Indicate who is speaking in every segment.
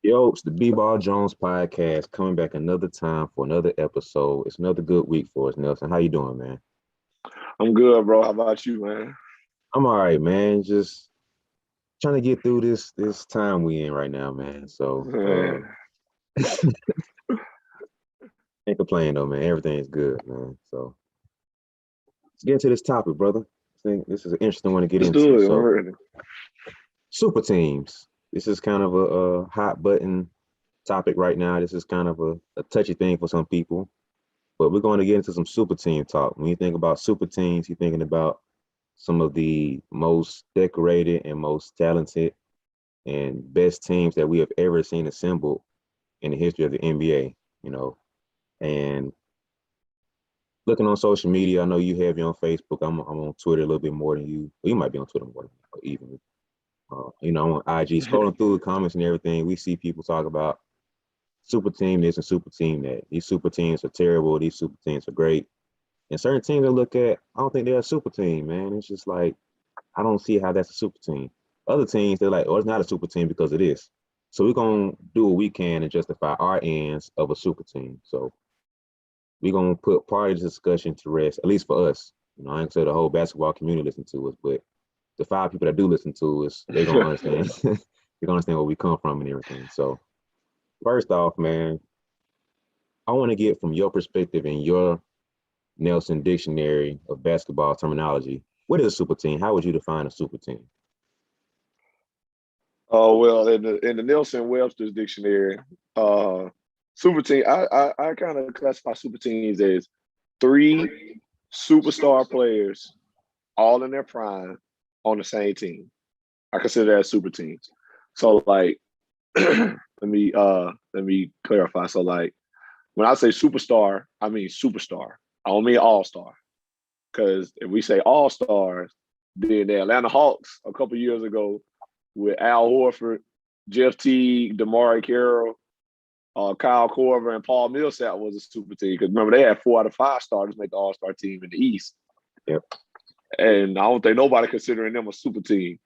Speaker 1: Yo, it's the BeBall Jones podcast coming back another time for another episode. It's another good week for us, Nelson. How you doing, man?
Speaker 2: I'm good, bro. How about you, man?
Speaker 1: I'm all right, man. Just trying to get through this time we in right now, man. So
Speaker 2: Man,
Speaker 1: can't complain though, man. Everything's good, man. So let's get into this topic, brother. I think this is an interesting one to get
Speaker 2: let's
Speaker 1: into.
Speaker 2: do it. I'm
Speaker 1: So
Speaker 2: ready.
Speaker 1: super teams. This is kind of a hot button topic right now. This is kind of a touchy thing for some people. But we're going to get into some super team talk. When you think about super teams, you're thinking about some of the most decorated and most talented and best teams that we have ever seen assembled in the history of the NBA, you know. And looking on social media, I know you have you on Facebook. I'm on Twitter a little bit more than you. Well, you might be on Twitter more than me, or even. I'm on IG, scrolling through the comments and everything. We see people talk about super team this and super team that. These super teams are terrible. These super teams are great. And certain teams I look at, I don't think they're a super team, man. It's just like I don't see how that's a super team. Other teams, they're like, oh, it's not a super team because it is. So we're gonna do what we can and justify our ends of a super team. So we're gonna put part of the discussion to rest, at least for us. I ain't say the whole basketball community listen to us, but the five people that do listen to us, they're gonna understand. They're gonna understand where we come from and everything. So first off, man, I want to get from your perspective and your Nelson Dictionary of basketball terminology. What is a super team? How would you define a super team?
Speaker 2: Oh well, in the Nielsen Webster's dictionary, uh, super team. I kind of classify super teams as three superstar players all in their prime on the same team. I consider that super teams. So like, let me clarify. So like, when I say superstar, I mean superstar. I don't mean all star. Because if we say all stars, then the Atlanta Hawks a couple years ago with Al Horford, Jeff Teague, DeMar Carroll, Kyle Korver, and Paul Millsap was a super team. Because remember, they had 4 out of 5 starters make the All Star team in the East,
Speaker 1: Yep.
Speaker 2: and I don't think nobody considering them a super team.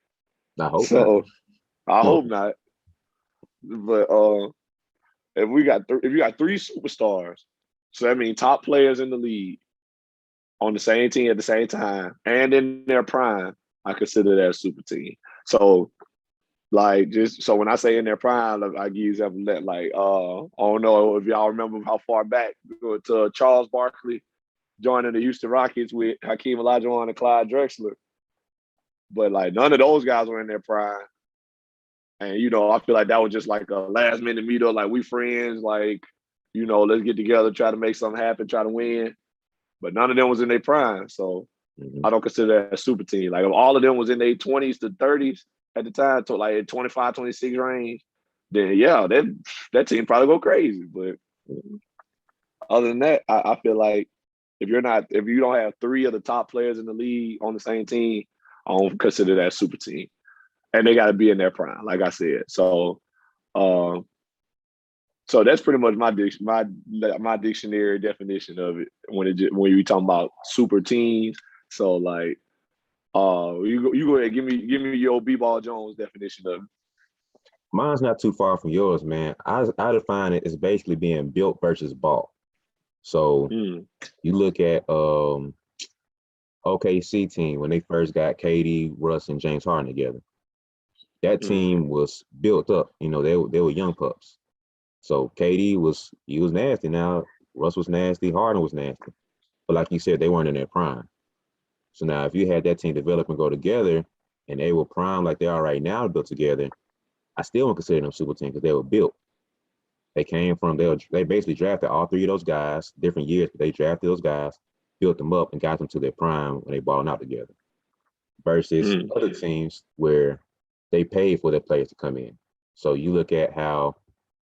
Speaker 1: I hope not.
Speaker 2: So I
Speaker 1: No.
Speaker 2: hope not. But if you got 3 superstars, so that means top players in the league on the same team at the same time and in their prime, I consider that a super team. So like just so when I say in their prime, like, I give you example that I don't know if y'all remember how far back to Charles Barkley joining the Houston Rockets with Hakeem Olajuwon and Clyde Drexler, but like none of those guys were in their prime. And I feel like that was just like a last minute meetup, like we friends, like let's get together, try to make something happen, try to win. But none of them was in their prime, so
Speaker 1: Mhm.
Speaker 2: I don't consider that a super team. Like if all of them was in their 20s to 30s at the time, to like 25, 26 range, then yeah, that team probably go crazy. But other than that, I feel like if you don't have 3 of the top players in the league on the same team, I don't consider that a super team. And they got to be in their prime, like I said. Um, so that's pretty much my dictionary definition of it when you talking about super teams. So like, you go ahead, give me your B-Ball Jones definition of it.
Speaker 1: Mine's not too far from yours, man. I define it as basically being built versus bought. So
Speaker 2: Mm,
Speaker 1: you look at OKC team when they first got KD, Russ, and James Harden together. That
Speaker 2: mm,
Speaker 1: team was built up. They were young pups. So he was nasty. Now Russ was nasty, Harden was nasty. But like you said, they weren't in their prime. So now if you had that team develop and go together and they were prime like they are right now, built together, I still wouldn't consider them super team because they were built. They basically drafted all 3 of those guys, different years, but they drafted those guys, built them up, and got them to their prime when they balling out together. Versus
Speaker 2: mm,
Speaker 1: other teams where they paid for their players to come in. So you look at how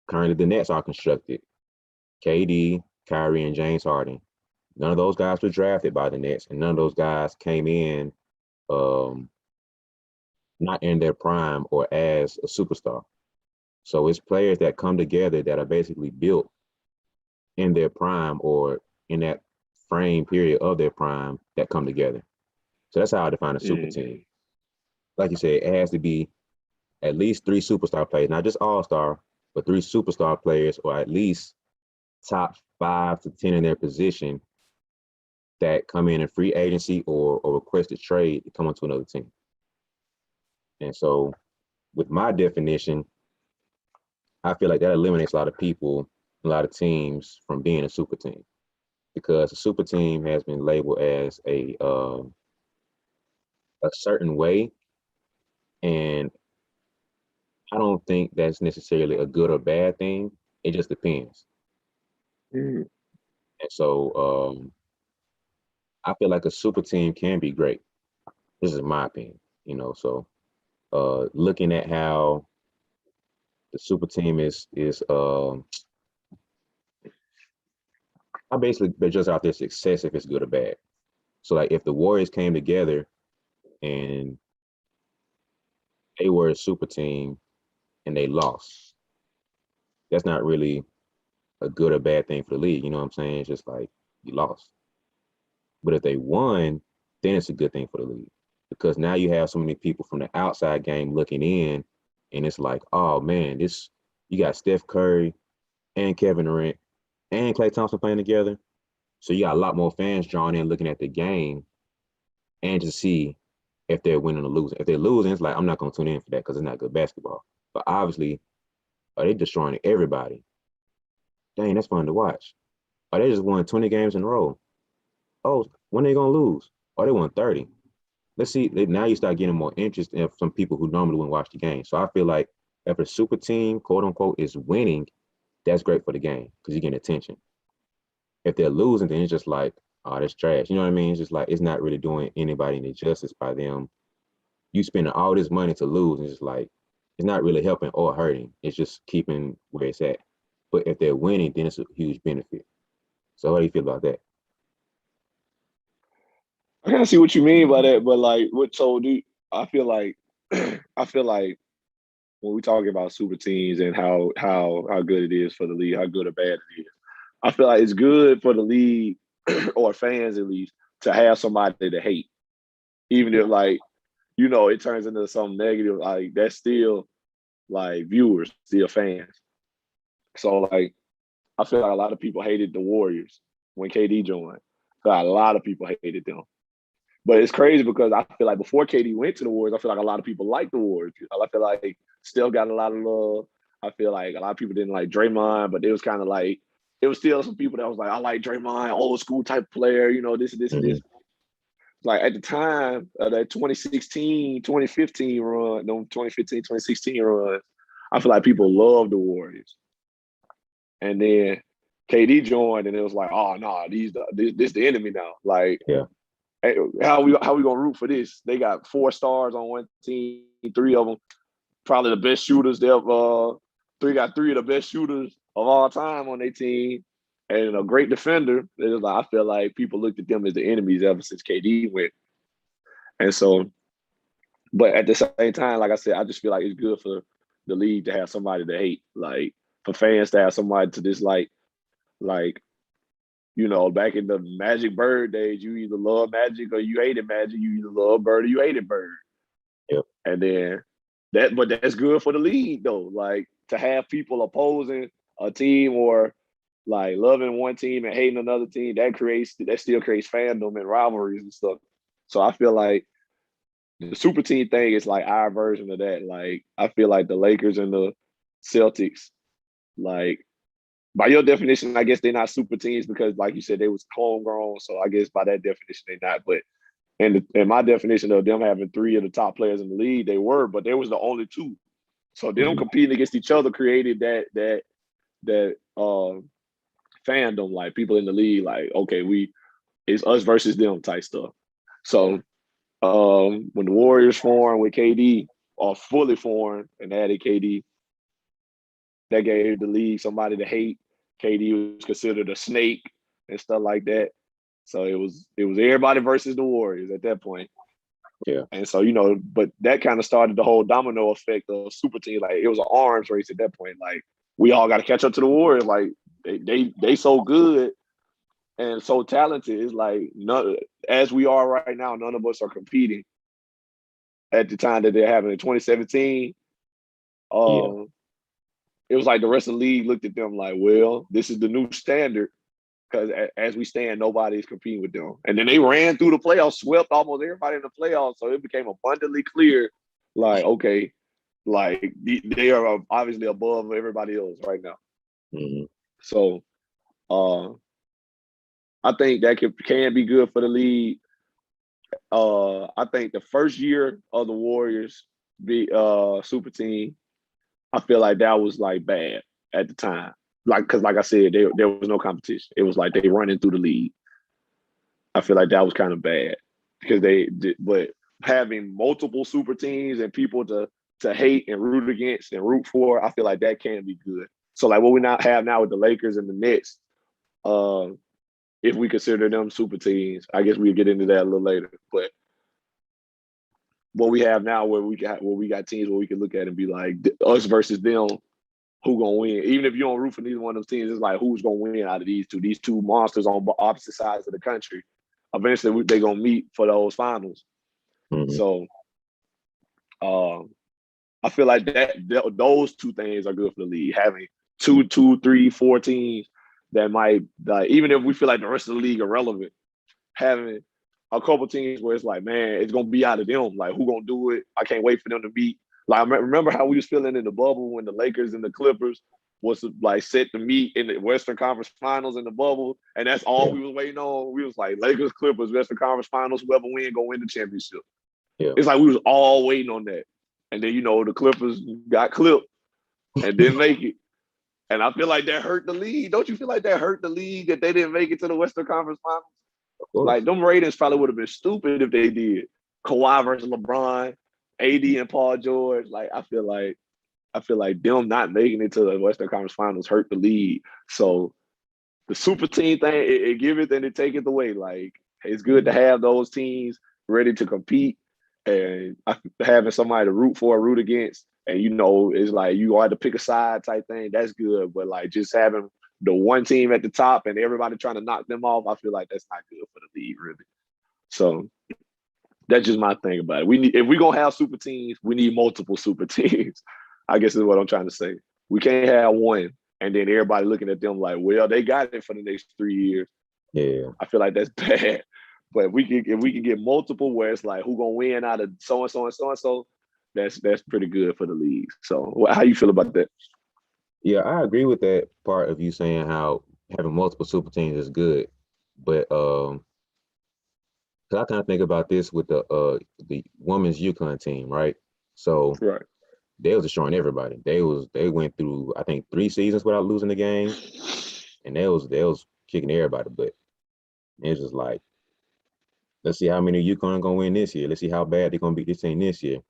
Speaker 1: currently the Nets are constructed. KD, Kyrie, and James Harden. None of those guys were drafted by the Nets, and none of those guys came in um, not in their prime or as a superstar. So it's players that come together that are basically built in their prime or in that frame period of their prime that come together. So that's how I define a super
Speaker 2: mm.
Speaker 1: team. Like you said, it has to be at least 3 superstar players, not just all star, but 3 superstar players, or at least top 5 to 10 in their position, that come in free agency or requested trade to come onto another team. And so with my definition, I feel like that eliminates a lot of people, a lot of teams from being a super team, because a super team has been labeled as a certain way, and I don't think that's necessarily a good or bad thing. It just depends.
Speaker 2: Mm-hmm.
Speaker 1: And so I feel like a super team can be great. This is my opinion, you know. So looking at how the super team is I basically they're just out there success if it's good or bad. So like if the Warriors came together and they were a super team and they lost, that's not really a good or bad thing for the league. You know what I'm saying? It's just like you lost. But if they won, then it's a good thing for the league, because now you have so many people from the outside game looking in, and it's like, oh man, this you got Steph Curry and Kevin Durant and Klay Thompson playing together. So you got a lot more fans drawn in looking at the game and to see if they're winning or losing. If they're losing, it's like I'm not gonna tune in for that because it's not good basketball. But obviously, are they destroying everybody? Dang, that's fun to watch. Or they just won 20 games in a row. Oh, when are they gonna lose? Oh, they won 30. Let's see. Now you start getting more interest in some people who normally wouldn't watch the game. So I feel like if a super team, quote unquote, is winning, that's great for the game because you're getting attention. If they're losing, then it's just like, oh, that's trash. You know what I mean? It's just like it's not really doing anybody any justice by them. You spending all this money to lose, and it's just like it's not really helping or hurting. It's just keeping where it's at. But if they're winning, then it's a huge benefit. So how do you feel about that?
Speaker 2: I kind of see what you mean by that, but like, what? So do I feel like I feel like when we talking about super teams and how good it is for the league, how good or bad it is, I feel like it's good for the league or fans at least to have somebody to hate, even if like it turns into something negative. Like that's still like viewers, still fans. So like I feel like a lot of people hated the Warriors when KD joined. So a lot of people hated them. But it's crazy because I feel like before KD went to the Warriors, I feel like a lot of people liked the Warriors. I feel like still got a lot of love. I feel like a lot of people didn't like Draymond, but it was kind of like it was still some people that was like, I like Draymond, old school type player, this and this and this. Like at the time of that 2016, 2015 run, no 2015, 2016 run, I feel like people loved the Warriors. And then KD joined, and it was like, oh no, this the enemy now. Like,
Speaker 1: Yeah.
Speaker 2: hey, how we gonna root for this? They got 4 stars on one team, 3 of them probably the best shooters. They've got 3 of the best shooters of all time on their team, and a great defender. Like, I feel like people looked at them as the enemies ever since KD went. And so, but at the same time, like I said, I just feel like it's good for the league to have somebody to hate, like for fans to have somebody to dislike. Like, back in the Magic Bird days, you either love Magic or you hated Magic. You either love Bird or you hated Bird.
Speaker 1: Yep.
Speaker 2: And then but that's good for the league though. Like to have people opposing a team or like loving one team and hating another team, that still creates fandom and rivalries and stuff. So I feel like the super team thing is like our version of that. Like I feel like the Lakers and the Celtics, like by your definition, I guess they're not super teams because, like you said, they was homegrown. So I guess by that definition, they're not. But in my definition of them having 3 of the top players in the league, they were, but they was the only 2. So them competing against each other created that fandom, like people in the league, like okay, it's us versus them type stuff. So when the Warriors formed with KD or fully formed and added KD, that gave the league somebody to hate. KD was considered a snake and stuff like that. So it was everybody versus the Warriors at that point.
Speaker 1: Yeah.
Speaker 2: And so, but that kind of started the whole domino effect of super team. Like it was an arms race at that point. Like we all got to catch up to the Warriors. Like they so good and so talented. It's like as we are right now, none of us are competing at the time that they're having in 2017. it was like the rest of the league looked at them like, well, this is the new standard because as we stand, nobody's competing with them. And then they ran through the playoffs, swept almost everybody in the playoffs. So it became abundantly clear, like, okay, like they are obviously above everybody else right now.
Speaker 1: Mm-hmm.
Speaker 2: So I think that can be good for the league. I think the first year of the Warriors super team, I feel like that was like bad at the time. Like, because like I said, there was no competition. It was like they running through the league. I feel like that was kind of bad because but having multiple super teams and people to hate and root against and root for, I feel like that can be good. So like what we now have now with the Lakers and the Nets, if we consider them super teams, I guess we'll get into that a little later. But what we have now, where we got teams where we can look at and be like, us versus them, who gonna win? Even if you don't root for neither one of those teams, it's like who's gonna win out of these two? These two monsters on opposite sides of the country. Eventually, they're gonna meet for those finals.
Speaker 1: Mm-hmm.
Speaker 2: So, I feel like those two things are good for the league. Having two, three, four teams that might, like, even if we feel like the rest of the league irrelevant, having a couple teams where it's like, man, it's gonna be out of them. Like, who gonna do it? I can't wait for them to beat. Like, remember how we was feeling in the bubble when the Lakers and the Clippers was like set to meet in the Western Conference Finals in the bubble, and that's all we was waiting on. We was like, Lakers, Clippers, Western Conference Finals, whoever win, go win the championship.
Speaker 1: Yeah.
Speaker 2: It's like we was all waiting on that, and then the Clippers got clipped and didn't make it. And I feel like that hurt the league. Don't you feel like that hurt the league that they didn't make it to the Western Conference Finals? Like, them ratings probably would have been stupid if they did. Kawhi versus LeBron, AD and Paul George. Like, I feel like them not making it to the Western Conference Finals hurt the league. So the super team thing, it give it and it take it away. Like, it's good to have those teams ready to compete and having somebody to root for, root against. And, it's like you had to pick a side type thing. That's good. But, like, just having the one team at the top and everybody trying to knock them off, I feel like that's not good for the league, really. So that's just my thing about it. If we're gonna have super teams, we need multiple super teams. I guess is what I'm trying to say. We can't have one and then everybody looking at them like, well, they got it for the next 3 years.
Speaker 1: Yeah.
Speaker 2: I feel like that's bad. But if we can get multiple where it's like who gonna win out of so and so and so and so, that's pretty good for the league. So how you feel about that?
Speaker 1: Yeah, I agree with that part of you saying how having multiple super teams is good, but 'cause I kind of think about this with the women's UConn team, right? So
Speaker 2: Right.
Speaker 1: they was destroying everybody. They went through I think 3 seasons without losing the game, and they was kicking everybody. But it's just like, let's see how many UConn gonna win this year. Let's see how bad they're gonna beat this team this year.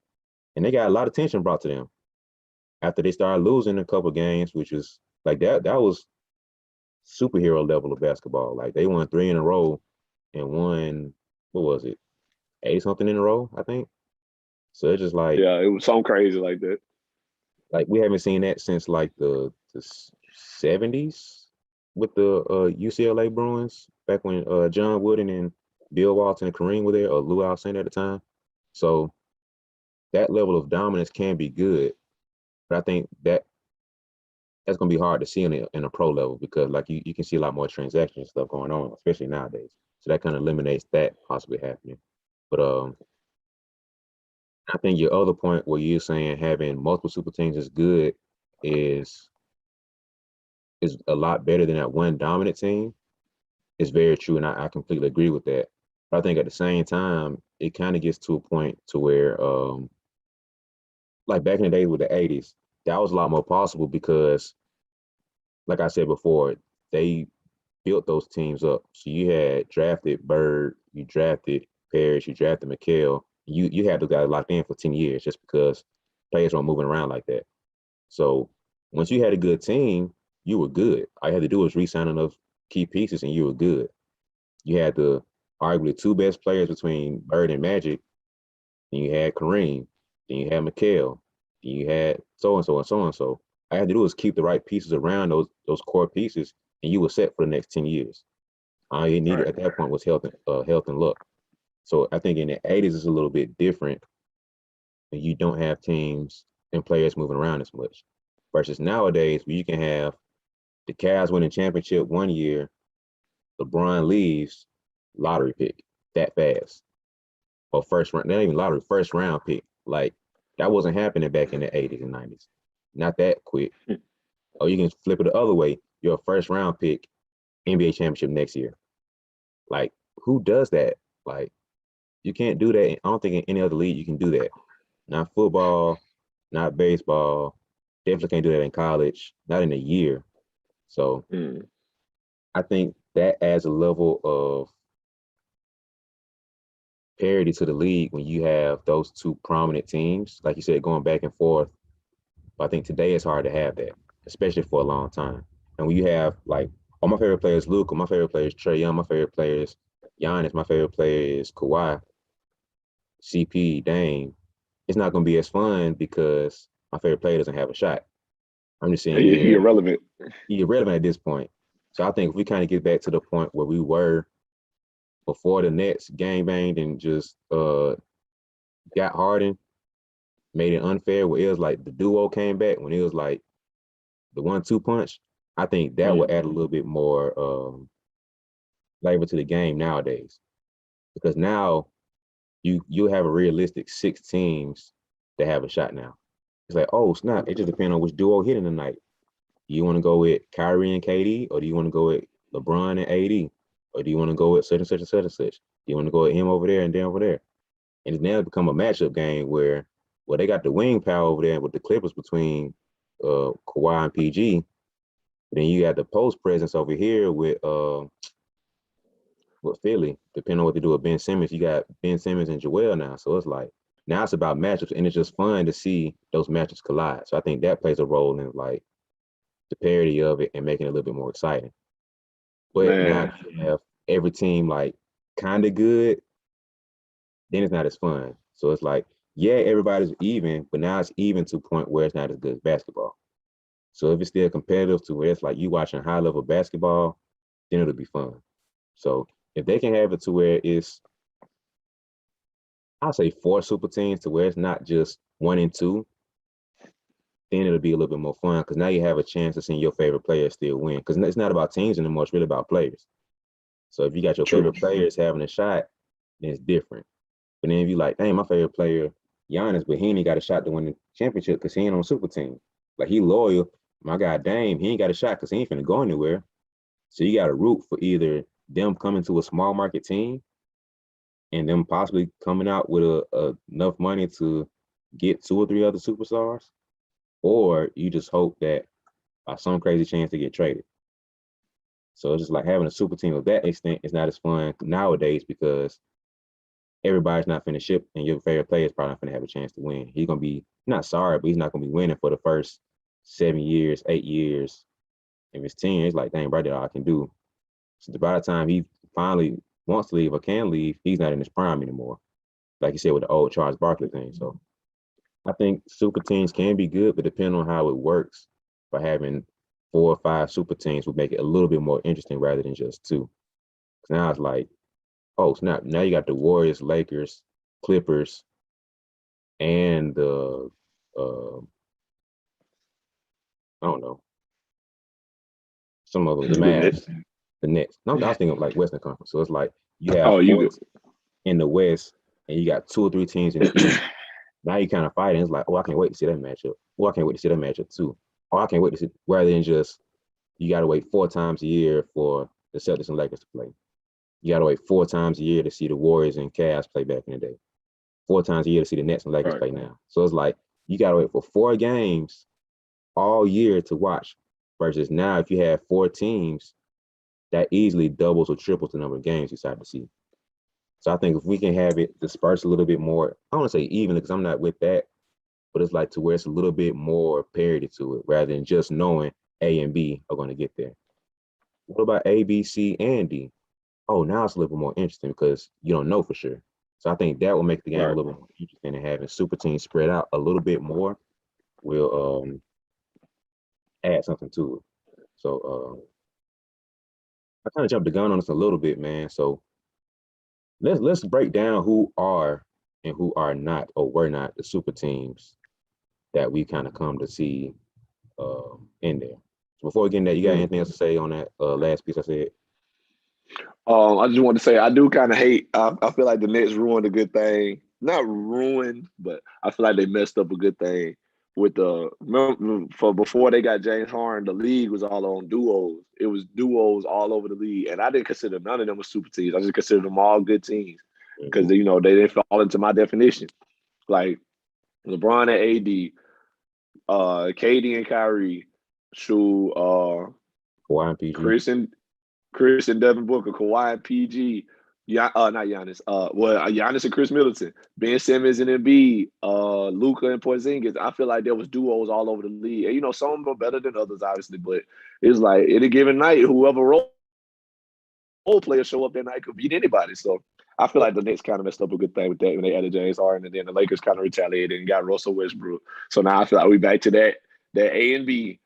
Speaker 1: And they got a lot of attention brought to them after they started losing a couple games, which was like that was superhero level of basketball. Like, they won 3 in a row and won, what was it, 80 something in a row, I think. So it's just like,
Speaker 2: yeah, it was something crazy like that.
Speaker 1: Like, we haven't seen that since like the 70s with the UCLA Bruins back when John Wooden and Bill Walton and Kareem were there, or Lou Alcindor at the time. So that level of dominance can be good, but I think that's going to be hard to see in a pro level because, like, you can see a lot more transaction stuff going on, especially nowadays. So that kind of eliminates that possibly happening. But I think your other point where you're saying having multiple super teams is good is a lot better than that one dominant team. Is very true, and I completely agree with that. But I think at the same time, it kind of gets to a point to where, like back in the day with the 80s, that was a lot more possible because, like I said before, they built those teams up. So you had drafted Bird, you drafted Parrish, you drafted McHale. You had those guys locked in for 10 years just because players weren't moving around like that. So once you had a good team, you were good. All you had to do was re-sign enough key pieces and you were good. You had the arguably 2 best players between Bird and Magic. Then you had Kareem. Then you had McHale. Then you had so-and-so and so-and-so. All you had to do was keep the right pieces around those core pieces and you were set for the next 10 years. All you needed at that point was health and luck. So I think in the 80s it's a little bit different. And you don't have teams and players moving around as much. versus nowadays where you can have the Cavs winning championship one year, LeBron leaves, lottery pick that fast. Or first round, not even lottery, first round pick. Like that wasn't happening back in the 80s and 90s. Not that quick. Or you can flip it the other way. You're a first round pick, NBA championship next year. Like, who does that? Like, you can't do that. I don't think in any other league you can do that. Not football, not baseball. Definitely can't do that in college, not in a year. So I think that adds a level of parity to the league when you have those two prominent teams, like you said, going back and forth. But I think today it's hard to have that, especially for a long time. And when you have like, all my favorite players, Luka, my favorite player is Trae Young, my favorite player is Giannis, my favorite player is Kawhi, CP, Dame, it's not going to be as fun because my favorite player doesn't have a shot. I'm just saying
Speaker 2: He irrelevant.
Speaker 1: He's irrelevant at this point. So I think if we kind of get back to the point where we were before the Nets gang banged and just got Harden, made it unfair where it was like the duo came back when it was like the 1-2 punch, I think that would add a little bit more flavor to the game nowadays. Because now you have a realistic 6 teams that have a shot now. It's like, oh snap, it just depends on which duo hitting tonight. Do you want to go with Kyrie and KD, or do you want to go with LeBron and AD? Or do you want to go with such and such and such and such? Do you want to go with him over there and then over there? And it's now become a matchup game where they got the wing power over there with the Clippers between Kawhi and PG. Then you got the post presence over here with Philly. Depending on what they do with Ben Simmons, you got Ben Simmons and Joel now. So it's like now it's about matchups, and it's just fun to see those matchups collide. So I think that plays a role in like the parity of it and making it a little bit more exciting. But now if you have every team like kind of good, then it's not as fun. So it's like, yeah, everybody's even, but now it's even to a point where it's not as good as basketball. So if it's still competitive to where it's like you watching high level basketball, then it'll be fun. So if they can have it to where it's, I'll say 4 super teams to where it's not just 1 and 2, then it'll be a little bit more fun because now you have a chance to see your favorite players still win. Because it's not about teams anymore, it's really about players. So if you got your favorite players having a shot, then it's different. But then if you like, dang, my favorite player, Giannis, but he ain't got a shot to win the championship because he ain't on a super team. Like he loyal. My guy Dame, he ain't got a shot because he ain't finna go anywhere. So you got to root for either them coming to a small market team and them possibly coming out with enough money to get 2 or 3 other superstars, or you just hope that by some crazy chance they get traded. So it's just like having a super team of that extent is not as fun nowadays because everybody's not finna ship and your favorite player is probably not finna have a chance to win. He's gonna be not sorry, but he's not gonna be winning for the first 7 years, 8 years. If it's 10, it's like, dang, bro, that's all I can do. So by the time he finally wants to leave or can leave, he's not in his prime anymore. Like you said with the old Charles Barkley thing. So I think super teams can be good, but depending on how it works, by having 4 or 5 super teams would make it a little bit more interesting rather than just 2. Now it's like, oh snap! Now you got the Warriors, Lakers, Clippers, and the I don't know, some of them, the Mavs, the Nets. No, I was thinking of like Western Conference. So it's like you have points in the West, and you got 2 or 3 teams in the East. Now you kind of fighting. It's like, oh, I can't wait to see that matchup. Oh, I can't wait to see that matchup too. Oh, I can't wait to see. Rather than just you got to wait 4 times a year for the Celtics and Lakers to play. You got to wait 4 times a year to see the Warriors and Cavs play back in the day. 4 times a year to see the Nets and Lakers play now. So it's like you got to wait for 4 games all year to watch. Versus now, if you have 4 teams, that easily doubles or triples the number of games you start to see. So I think if we can have it dispersed a little bit more, I don't want to say even because I'm not with that, but it's like to where it's a little bit more parity to it rather than just knowing A and B are going to get there. What about A, B, C, and D? Oh, now it's a little bit more interesting because you don't know for sure. So I think that will make the game a little bit more interesting, and having super teams spread out a little bit more will add something to it. So I kind of jumped the gun on this a little bit, man. So let's break down who are and who are not or were not the super teams that we kind of come to see in there. So before we get in that, you got anything else to say on that last piece I said?
Speaker 2: I just want to say I do kind of hate. I feel like the Nets ruined a good thing. Not ruined, but I feel like they messed up a good thing with for before they got James Harden. The league was all on duos. It was duos all over the league, and I didn't consider none of them was super teams. I just considered them all good teams because they didn't fall into my definition. Like LeBron and AD, KD and Kyrie, Kawhi
Speaker 1: and PG.
Speaker 2: Chris and Devin Booker, Kawhi and PG, not Giannis. Giannis and Chris Middleton, Ben Simmons and Embiid, Luka and Porzingis. I feel like there was duos all over the league. And some of them are better than others, obviously, but it's like in a given night, whoever role player show up that night could beat anybody. So I feel like the Knicks kind of messed up a good thing with that when they added James Harden, and then the Lakers kind of retaliated and got Russell Westbrook. So now I feel like we back to that A and B,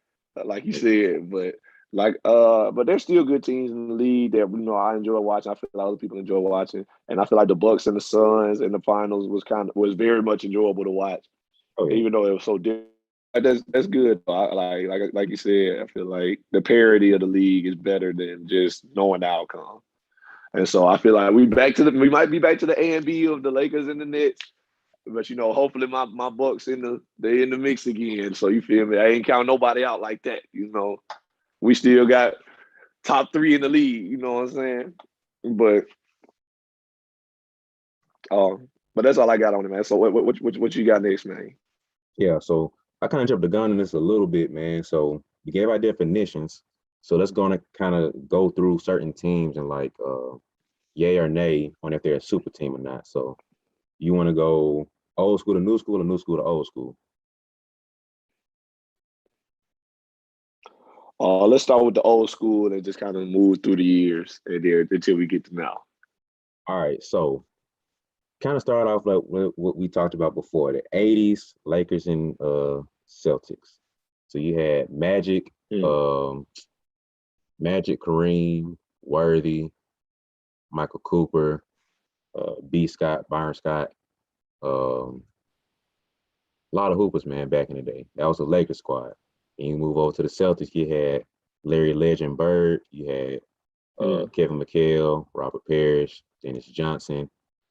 Speaker 2: like you said, but. But there's still good teams in the league that I enjoy watching. I feel like other people enjoy watching, and I feel like the Bucks and the Suns in the finals was very much enjoyable to watch, even though it was so different. That's good. Like you said, I feel like the parity of the league is better than just knowing the outcome, and so I feel like we might be back to the A and B of the Lakers and the Nets. But hopefully my Bucks they in the mix again. So you feel me? I ain't counting nobody out like that. We still got top 3 in the league, you know what I'm saying? But that's all I got on it, man. So what you got next, man?
Speaker 1: Yeah, so I kind of jumped the gun on this a little bit, man. So we gave our definitions. So let's go and kind of go through certain teams and like yay or nay on if they're a super team or not. So you want to go old school to new school or new school to old school?
Speaker 2: Let's start with the old school and just kind of move through the years and there until we get to now.
Speaker 1: All right, so kind of start off like what we talked about before, the 80s, Lakers and Celtics. So you had Magic, Kareem, Worthy, Michael Cooper, B. Scott, Byron Scott. A lot of hoopers, man, back in the day. That was a Lakers squad. And you move over to the Celtics, you had Larry Legend Bird, you had Kevin McHale, Robert Parrish, Dennis Johnson,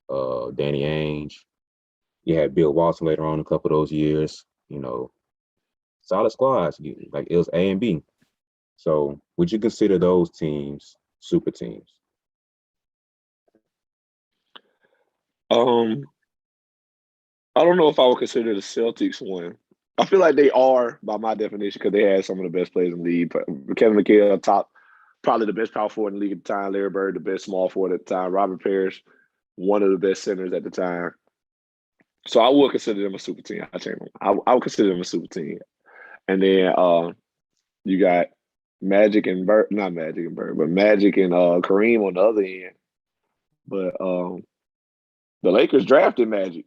Speaker 1: Danny Ainge. You had Bill Walton later on a couple of those years. Solid squads. Like it was A and B. So would you consider those teams super teams?
Speaker 2: I don't know if I would consider the Celtics one. I feel like they are by my definition because they had some of the best players in the league. Kevin McHale, probably the best power forward in the league at the time. Larry Bird, the best small forward at the time. Robert Parrish, one of the best centers at the time. So I would consider them a super team. I would consider them a super team. And then you got Magic and Bird, not Magic and Bird, but Magic and Kareem on the other end. But the Lakers drafted Magic.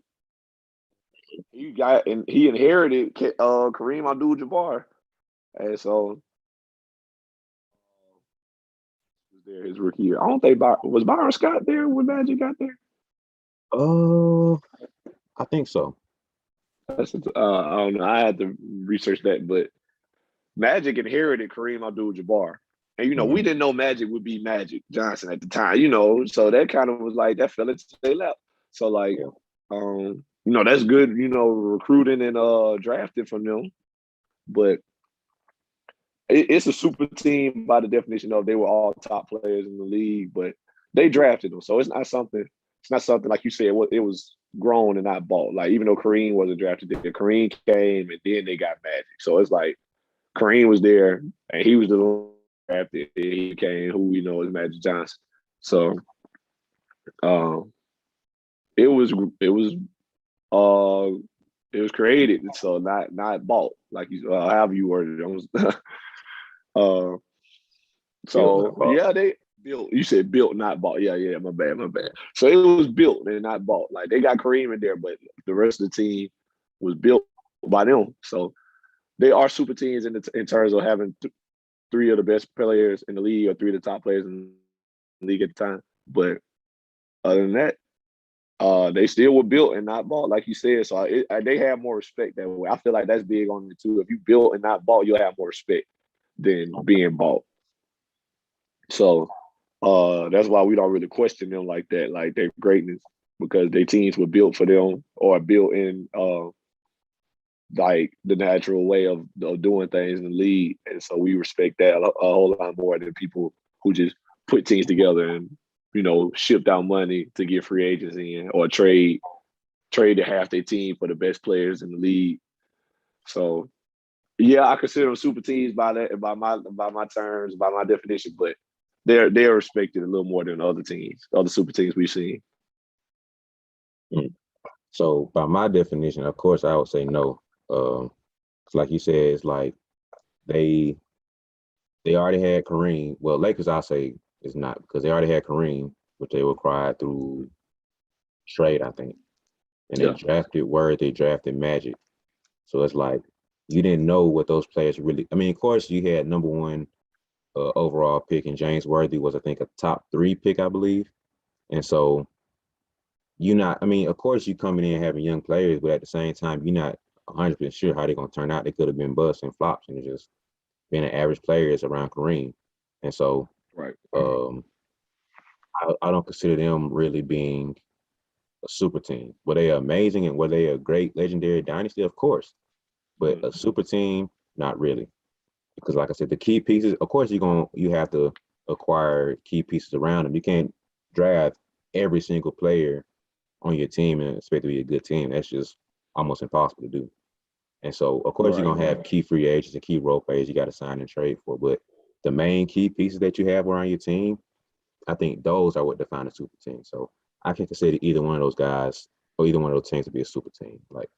Speaker 2: He inherited Kareem Abdul-Jabbar, and so was there his rookie year. I don't think was Byron Scott there when Magic got there.
Speaker 1: I think so.
Speaker 2: I don't know. I had to research that, but Magic inherited Kareem Abdul-Jabbar, and we didn't know Magic would be Magic Johnson at the time. So that kind of was like that fell into their lap. So like, that's good, recruiting and drafting from them. But it's a super team by the definition of they were all top players in the league, but they drafted them. So it's not something like you said, it was grown and not bought. Like even though Kareem wasn't drafted there, Kareem came and then they got Magic. So it's like Kareem was there and he was the drafted and he became who we know as Magic Johnson. So it was created, so not bought, like you however you worded it. They built. You said built, not bought. Yeah, my bad. So it was built and not bought. Like they got Kareem in there, but the rest of the team was built by them. So they are super teams in terms of having 3 of the best players in the league or 3 of the top players in the league at the time. But other than that, They still were built and not bought, like you said. So they have more respect that way. I feel like that's big on it too. If you built and not bought, you'll have more respect than being bought. So that's why we don't really question them like that, like their greatness, because their teams were built for them or built in like the natural way of doing things in the league. And so we respect that a whole lot more than people who just put teams together and, shipped out money to get free agents in or trade half their team for the best players in the league. So yeah, I consider them super teams by my terms, by my definition, but they're respected a little more than other teams, other super teams we've seen.
Speaker 1: So by my definition, of course, I would say no. Like you said, it's like they already had Kareem. Well, Lakers, I'll say it's not because they already had Kareem, but they were acquired through trade, I think. And they drafted Word, they drafted Magic. So it's like you didn't know what those players really. I mean, of course, you had number one overall pick, and James Worthy was, I think, a top 3 pick, I believe. And so of course, you coming in having young players, but at the same time, you're not 100% sure how they're going to turn out. They could have been busts and flops and just been an average players around Kareem. And so
Speaker 2: right.
Speaker 1: I don't consider them really being a super team. Were they amazing and were they a great legendary dynasty? Of course. But a super team, not really. Because like I said, the key pieces, of course you have to acquire key pieces around them. You can't draft every single player on your team and expect to be a good team. That's just almost impossible to do. And so, of course, you're going to have key free agents and key role players you got to sign and trade for. But the main key pieces that you have around your team, I think those are what define a super team. So I can consider either one of those guys or either one of those teams to be a super team. Like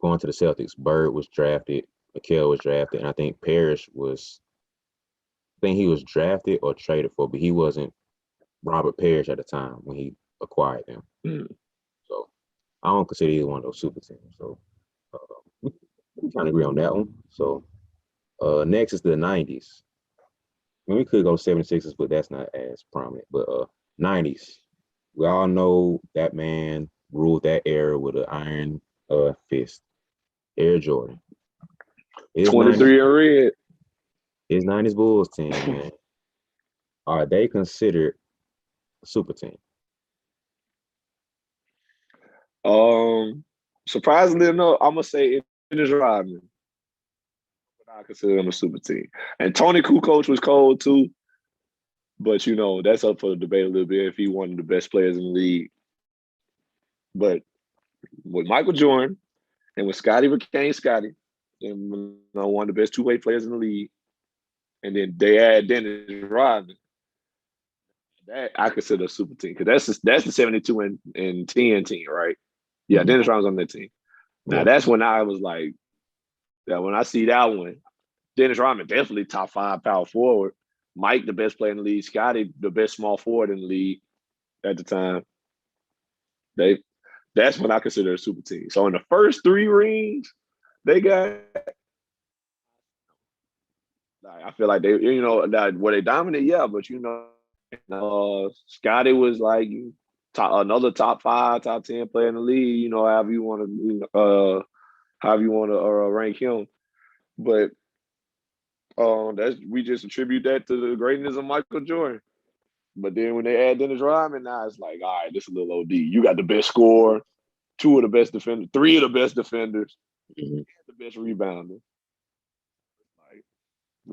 Speaker 1: going to the Celtics, Bird was drafted, McHale was drafted, and I think Parrish he was drafted or traded for, but he wasn't Robert Parrish at the time when he acquired them. So I don't consider either one of those super teams. So we kind of agree on that one. So next is the 90s. I mean, we could go 76ers, but that's not as prominent. But 90s, we all know that man ruled that era with an iron fist. Air Jordan.
Speaker 2: 23 in red.
Speaker 1: His 90s Bulls team, man. Are they considered a super team?
Speaker 2: Surprisingly enough, I'm gonna say Dennis Rodman. But I consider them a super team. And Tony Kukoc was cold too. But that's up for the debate a little bit if he one of the best players in the league. But with Michael Jordan and when Scottie became Scottie, and one of the best two-way players in the league, and then they had Dennis Rodman, that I consider a super team because that's the 72 and 10 team, right? Yeah, Dennis Rodman's on that team. Now that's when I was like, that when I see that one, Dennis Rodman definitely top 5 power forward. Mike, the best player in the league. Scottie, the best small forward in the league at the time. That's when I consider a super team. So in the first 3 rings, they got. I feel like they, were they dominant? Yeah, but Scottie was like another top 5, top 10 player in the league. However you want to rank him, but we just attribute that to the greatness of Michael Jordan. But then when they add Dennis Rodman, now it's like, all right, this is a little OD. You got the best scorer, 2 of the best defenders, 3 of the best defenders, the best rebounder. Like,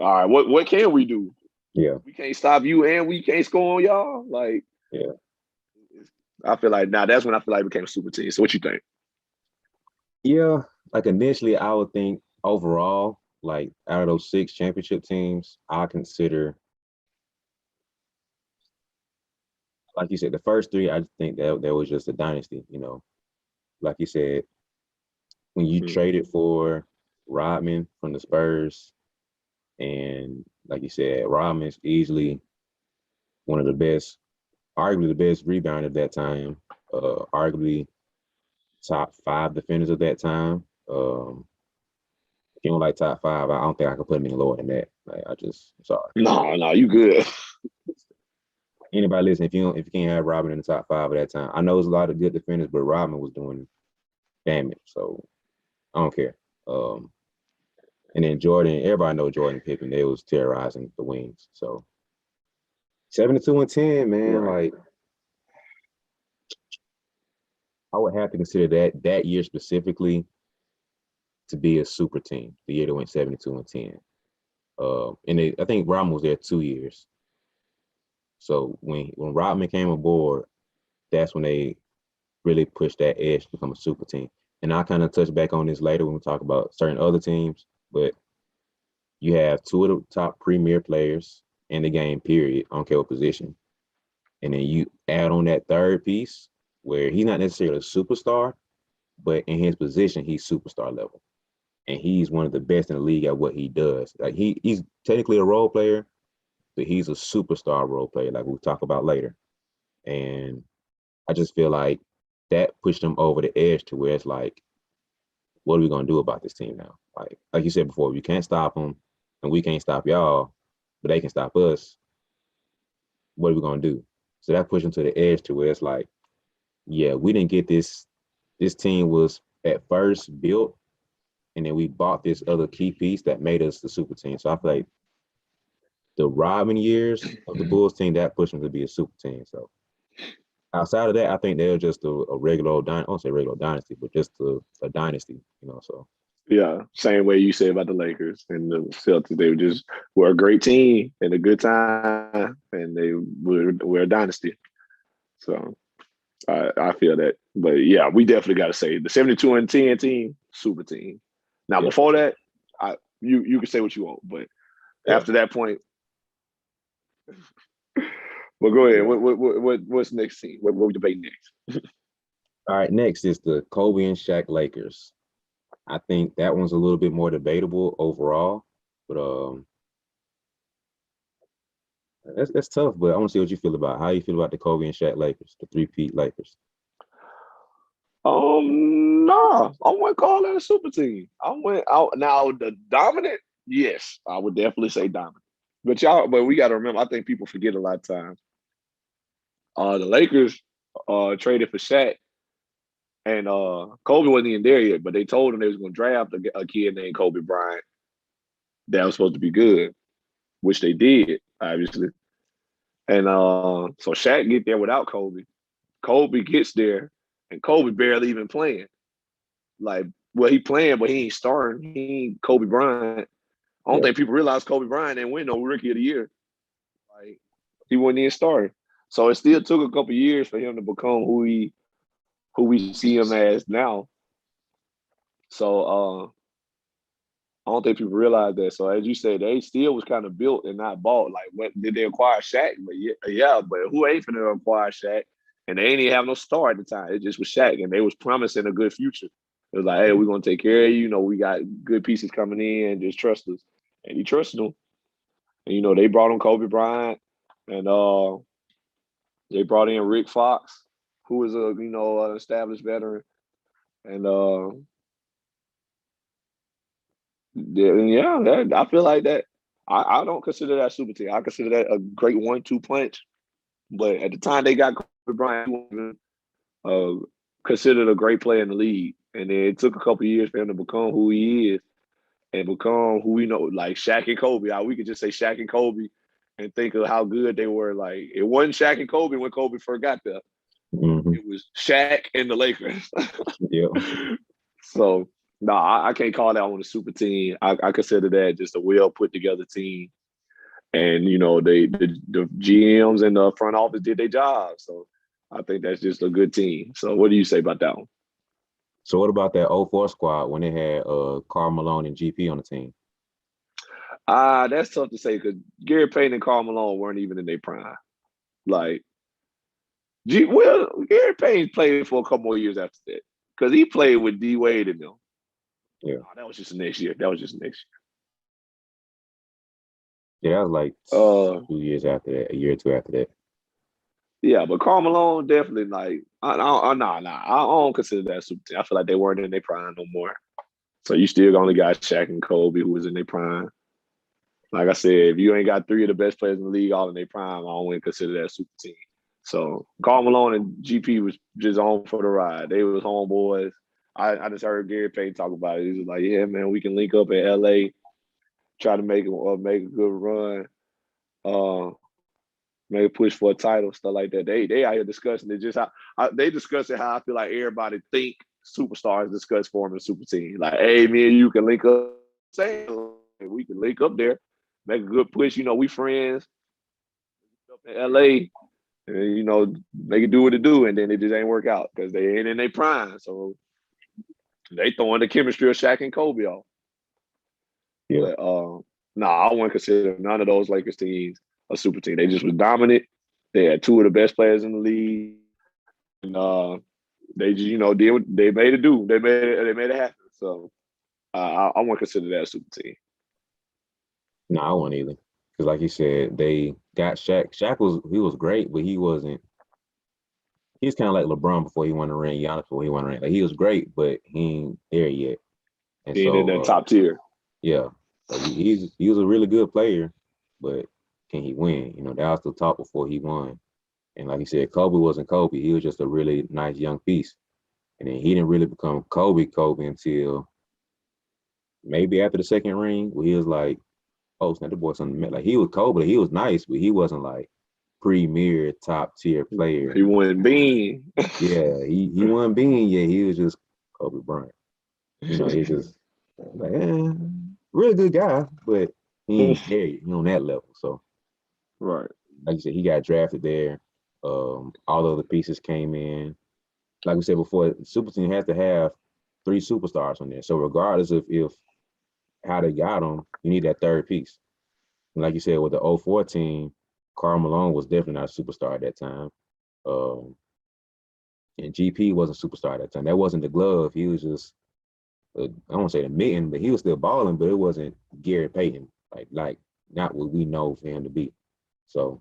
Speaker 2: all right, what can we do?
Speaker 1: Yeah,
Speaker 2: we can't stop you, and we can't score on y'all. Like,
Speaker 1: yeah,
Speaker 2: I feel like now that's when I feel like it became a super team. So what you think?
Speaker 1: Yeah, like initially I would think overall, like out of those 6 championship teams, I consider, like you said, the first 3, I think that was just a dynasty, Like you said, when you traded for Rodman from the Spurs, and like you said, Rodman's easily one of the best, arguably the best rebounder at that time, arguably top 5 defenders of that time. If you don't like top 5, I don't think I could put him any lower than that. Like, I'm sorry.
Speaker 2: No, you good.
Speaker 1: Anybody listen, if you can't have Robin in the top 5 at that time, I know there's a lot of good defenders, but Robin was doing damage, so I don't care. And then Jordan, everybody know Jordan and Pippen, they was terrorizing the wings. So 72-10, man,
Speaker 2: Right.
Speaker 1: like I would have to consider that year specifically to be a super team, the year they went 72-10. I think Robin was there 2 years. So when Rodman came aboard, that's when they really pushed that edge to become a super team. And I'll kind of touch back on this later when we talk about certain other teams, but you have two of the top premier players in the game, period. I don't care what position. And then you add on that third piece where he's not necessarily a superstar, but in his position, he's superstar level. And he's one of the best in the league at what he does. Like he's technically a role player, but he's a superstar role player, like we'll talk about later. And I just feel like that pushed them over the edge to where it's like, what are we gonna do about this team now? Like you said before, we can't stop them, and we can't stop y'all, but they can stop us. What are we gonna do? So that pushed them to the edge to where it's like, yeah, we didn't get this. This team was at first built, and then we bought this other key piece that made us the super team. So I feel like the Robin years of the Bulls team that pushed them to be a super team. So outside of that, I think they're just a regular old dynasty. I won't say regular dynasty, but just a dynasty, you know. So
Speaker 2: Yeah, same way you said about the Lakers and the Celtics. They were a great team and a good time, and they were a dynasty. So I feel that. But yeah, we definitely got to say the 72-10 team, super team. Now
Speaker 1: yeah,
Speaker 2: before that, you can say what you want, but
Speaker 1: yeah,
Speaker 2: after that point, well, go ahead.
Speaker 1: yeah.
Speaker 2: What's next team? What we debate next?
Speaker 1: All right, next is the Kobe and Shaq Lakers. I think that one's a little bit more debatable overall, but that's tough. But I want to see what you feel about how you feel about the Kobe and Shaq Lakers, the three-peat Lakers.
Speaker 2: No, I wouldn't call that a super team. I went out now the dominant. Yes, I would definitely say dominant. But we got to remember. I think people forget a lot of times. The Lakers traded for Shaq, and Kobe wasn't even there yet. But they told him they was going to draft a kid named Kobe Bryant that was supposed to be good, which they did, obviously. And so Shaq get there without Kobe. Kobe gets there, and Kobe barely even playing. Like, well, he playing, but he ain't starting. He ain't Kobe Bryant. I don't
Speaker 1: Yeah.
Speaker 2: think people realize Kobe Bryant didn't win no Rookie of the Year. Like, he wasn't even starting. So it still took a couple years for him to become who we see him as now. So I don't think people realize that. So as you said, they still was kind of built and not bought. Like, what did they acquire Shaq? But yeah, but who ain't finna acquire Shaq? And they ain't even have no star at the time. It just was Shaq, and they was promising a good future. It was like, hey, we're gonna take care of you. You know, we got good pieces coming in. Just trust us. And he trusted them. And they brought him Kobe Bryant, and they brought in Rick Fox, who was an established veteran. And I feel like that. I don't consider that super team. I consider that a great 1-2 punch. But at the time they got Kobe Bryant, he wasn't considered a great player in the league. And then it took a couple years for him to become who he is and become who we know, like Shaq and Kobe. We could just say Shaq and Kobe and think of how good they were. Like, it wasn't Shaq and Kobe when Kobe first got there.
Speaker 1: Mm-hmm.
Speaker 2: It was Shaq and the Lakers.
Speaker 1: Yeah.
Speaker 2: So, no, I can't call that one a super team. I consider that just a well put together team. And the GMs and the front office did their job. So I think that's just a good team. So what do you say about that one?
Speaker 1: So what about that '04 squad when they had Karl Malone and GP on the team?
Speaker 2: That's tough to say because Gary Payton and Karl Malone weren't even in their prime. Like, Gary Payton played for a couple more years after that because he played with D Wade and them.
Speaker 1: Yeah.
Speaker 2: No, that was just the next year. That was just the next
Speaker 1: Yeah, that was like
Speaker 2: year.
Speaker 1: 2 years after that, a year or two after that.
Speaker 2: Yeah, but Karl Malone definitely like I don't consider that a super team. I feel like they weren't in their prime no more. So you still only got Shaq and Kobe who was in their prime. Like I said, if you ain't got three of the best players in the league all in their prime, I don't consider that a super team. So Karl Malone and GP was just on for the ride. They was homeboys. I just heard Gary Payton talk about it. He was like, "Yeah, man, we can link up in LA, try to make a good run, uh, make a push for a title, stuff like that." They out here discussing it. Just how they discuss it. How I feel like everybody think superstars discuss forming a super team. Like, hey, me and you can link up. Saying we can link up there, make a good push. You know, we friends up in LA, and you know, make it do what it do, and then it just ain't work out because they ain't in their prime. So they throwing the chemistry of Shaq and Kobe off.
Speaker 1: Yeah.
Speaker 2: But I wouldn't consider none of those Lakers teams a super team. They just was dominant. They had two of the best players in the league, and they just did they made it do. They made it happen. So I wouldn't consider that a super team.
Speaker 1: No, I wouldn't either. Because like you said, they got Shaq. Shaq was great, but he wasn't. He's kind of like LeBron before he won the ring. Giannis before he won the ring. Like he was great, but he ain't there yet. And
Speaker 2: Being in that
Speaker 1: so
Speaker 2: top tier.
Speaker 1: yeah, so he was a really good player, but can he win? You know, that was the talk before he won. And like you said, Kobe wasn't Kobe. He was just a really nice young piece. And then he didn't really become Kobe until maybe after the second ring, where he was like, oh, snap, the boy something. Like he was Kobe, he was nice, but he wasn't like premier top tier player.
Speaker 2: He won Bean.
Speaker 1: Yeah, he wasn't being yet. He was just Kobe Bryant. You know, he's just like, really good guy, but he ain't there. He on that level. So,
Speaker 2: Right.
Speaker 1: like you said, he got drafted there. All of the pieces came in. Like we said before, super team has to have three superstars on there. So regardless of if how they got them, you need that third piece. And like you said, with the '04 team, Karl Malone was definitely not a superstar at that time. Um, and GP wasn't a superstar at that time. That wasn't the glove. He was just, I don't say the mitten, but he was still balling, but it wasn't Gary Payton. Like not what we know for him to be. So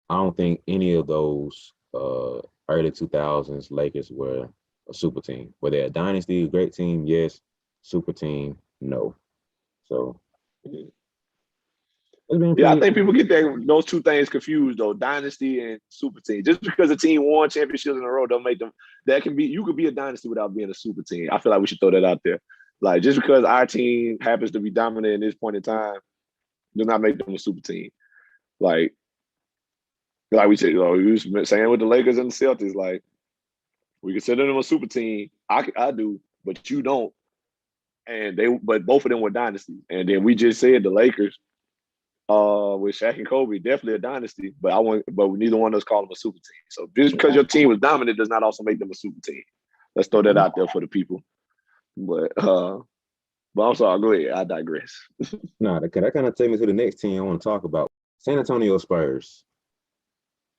Speaker 1: I don't think any of those early 2000s Lakers were a super team. Were they a dynasty, a great team? Yes. Super team? No. So it's been
Speaker 2: Yeah, I
Speaker 1: pretty.
Speaker 2: think people get those two things confused though, dynasty and super team. Just because a team won championships in a row don't make them. You could be a dynasty without being a super team. I feel like we should throw that out there. Like just because our team happens to be dominant in this point in time, does not make them a super team. Like we said, we was saying with the Lakers and the Celtics, like we consider them a super team. I do, but you don't. But both of them were dynasties. And then we just said the Lakers with Shaq and Kobe, definitely a dynasty, but neither one of us call them a super team. So just because your team was dominant does not also make them a super team. Let's throw that out there for the people. But I'm sorry, go ahead. I digress.
Speaker 1: No, that kind of take me to the next team I want to talk about. San Antonio Spurs.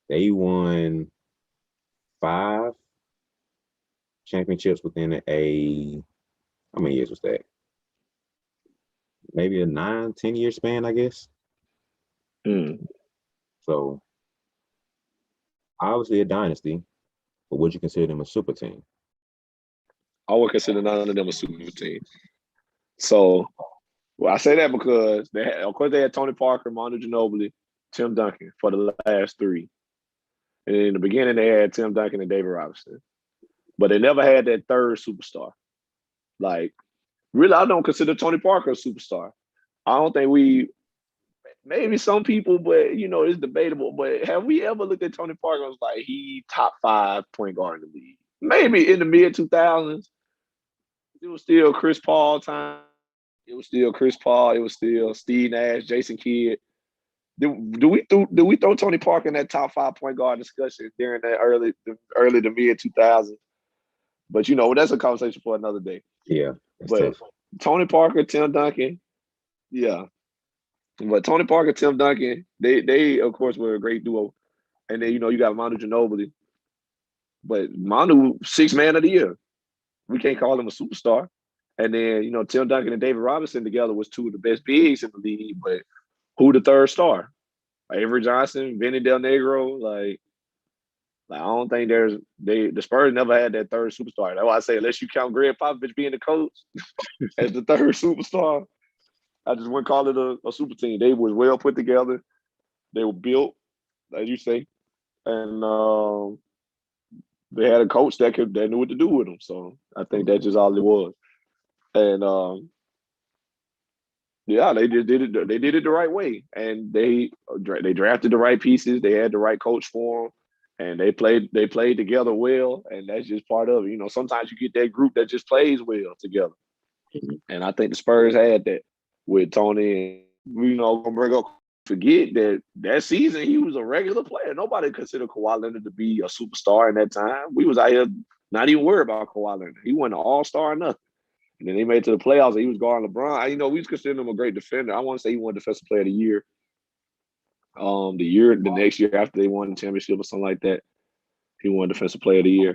Speaker 1: They won 5 championships within how many years was that? Maybe a 9-10 year span, I guess. So obviously a dynasty, but would you consider them a super team?
Speaker 2: I would consider none of them a super team. So I say that because of course they had Tony Parker, Manu Ginobili, Tim Duncan for the last 3. And in the beginning they had Tim Duncan and David Robinson. But they never had that third superstar. Like, really, I don't consider Tony Parker a superstar. I don't think maybe some people, but it's debatable. But have we ever looked at Tony Parker and was like, he top 5 point guard in the league? Maybe in the mid 2000s. It was still Chris Paul time. It was still Chris Paul. It was still Steve Nash, Jason Kidd. Do we throw Tony Parker in that top 5 point guard discussion during that early to mid 2000s? But that's a conversation for another day.
Speaker 1: Yeah,
Speaker 2: but
Speaker 1: tough.
Speaker 2: Tony Parker, Tim Duncan, yeah. But Tony Parker, Tim Duncan, they of course were a great duo. And then you got Manu Ginobili. But Manu, 6th man of the year. We can't call him a superstar. And then, Tim Duncan and David Robinson together was 2 of the best bigs in the league. But who the third star? Avery Johnson, Vinny Del Negro, like I don't think the Spurs never had that third superstar. That's why I say unless you count Greg Popovich being the coach as the third superstar, I just wouldn't call it a super team. They was well put together. They were built, as you say, and they had a coach that knew what to do with them. So I think that's just all it was. And yeah, they just did it. They did it the right way, and they drafted the right pieces. They had the right coach for them, and they played together well. And that's just part of it. You know, sometimes you get that group that just plays well together. And I think the Spurs had that with Tony. And, you know, gonna bring up, forget that season he was a regular player. Nobody considered Kawhi Leonard to be a superstar in that time. We was out here not even worried about Kawhi Leonard. He wasn't an all-star or nothing. And then they made it to the playoffs and he was guarding LeBron. You know, we was considering him a great defender. I want to say he won Defensive Player of the Year. The next year after they won the championship or something like that, he won Defensive Player of the Year.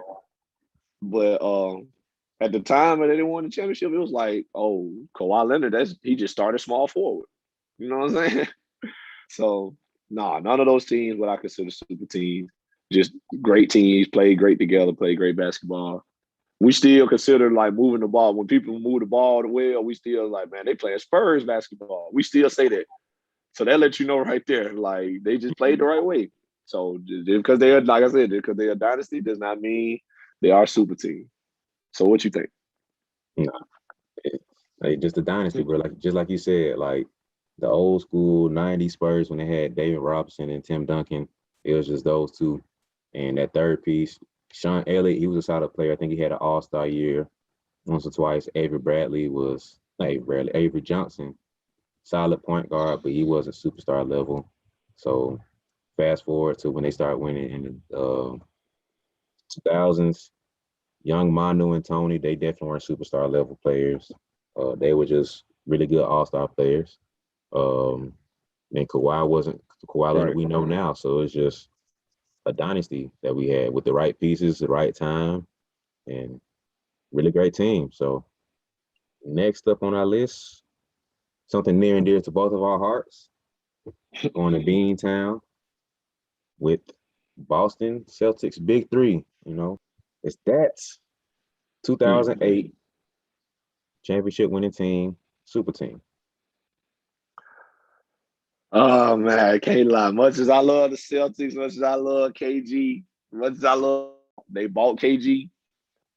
Speaker 2: But at the time when they won the championship, it was like, oh, Kawhi Leonard, he just started small forward. You know what I'm saying? So, none of those teams what I consider super teams. Just great teams, played great together, played great basketball. We still consider like moving the ball. When people move the ball well, we still like, man, they playing Spurs basketball. We still say that. So that lets you know right there, like they just played the right way. So just because they are, like I said, because they are dynasty does not mean they are super team. So what you think?
Speaker 1: No, like just a dynasty, bro. Like you said, like the old school '90s Spurs when they had David Robinson and Tim Duncan. It was just those two, and that third piece, Sean Elliott. He was a solid player. I think he had an All-Star year once or twice. Avery Johnson, solid point guard, but he wasn't superstar level. So fast forward to when they started winning in the 2000s. Young Manu and Tony, they definitely weren't superstar level players. They were just really good all-star players. And Kawhi wasn't Kawhi Leonard we know now. So it's just a dynasty that we had with the right pieces, the right time, and really great team. So next up on our list, something near and dear to both of our hearts, going to Beantown with Boston Celtics Big Three. You know, it's that 2008 championship winning team, super team.
Speaker 2: Oh man, I can't lie. Much as I love the Celtics, much as I love KG, much as I love, they bought KG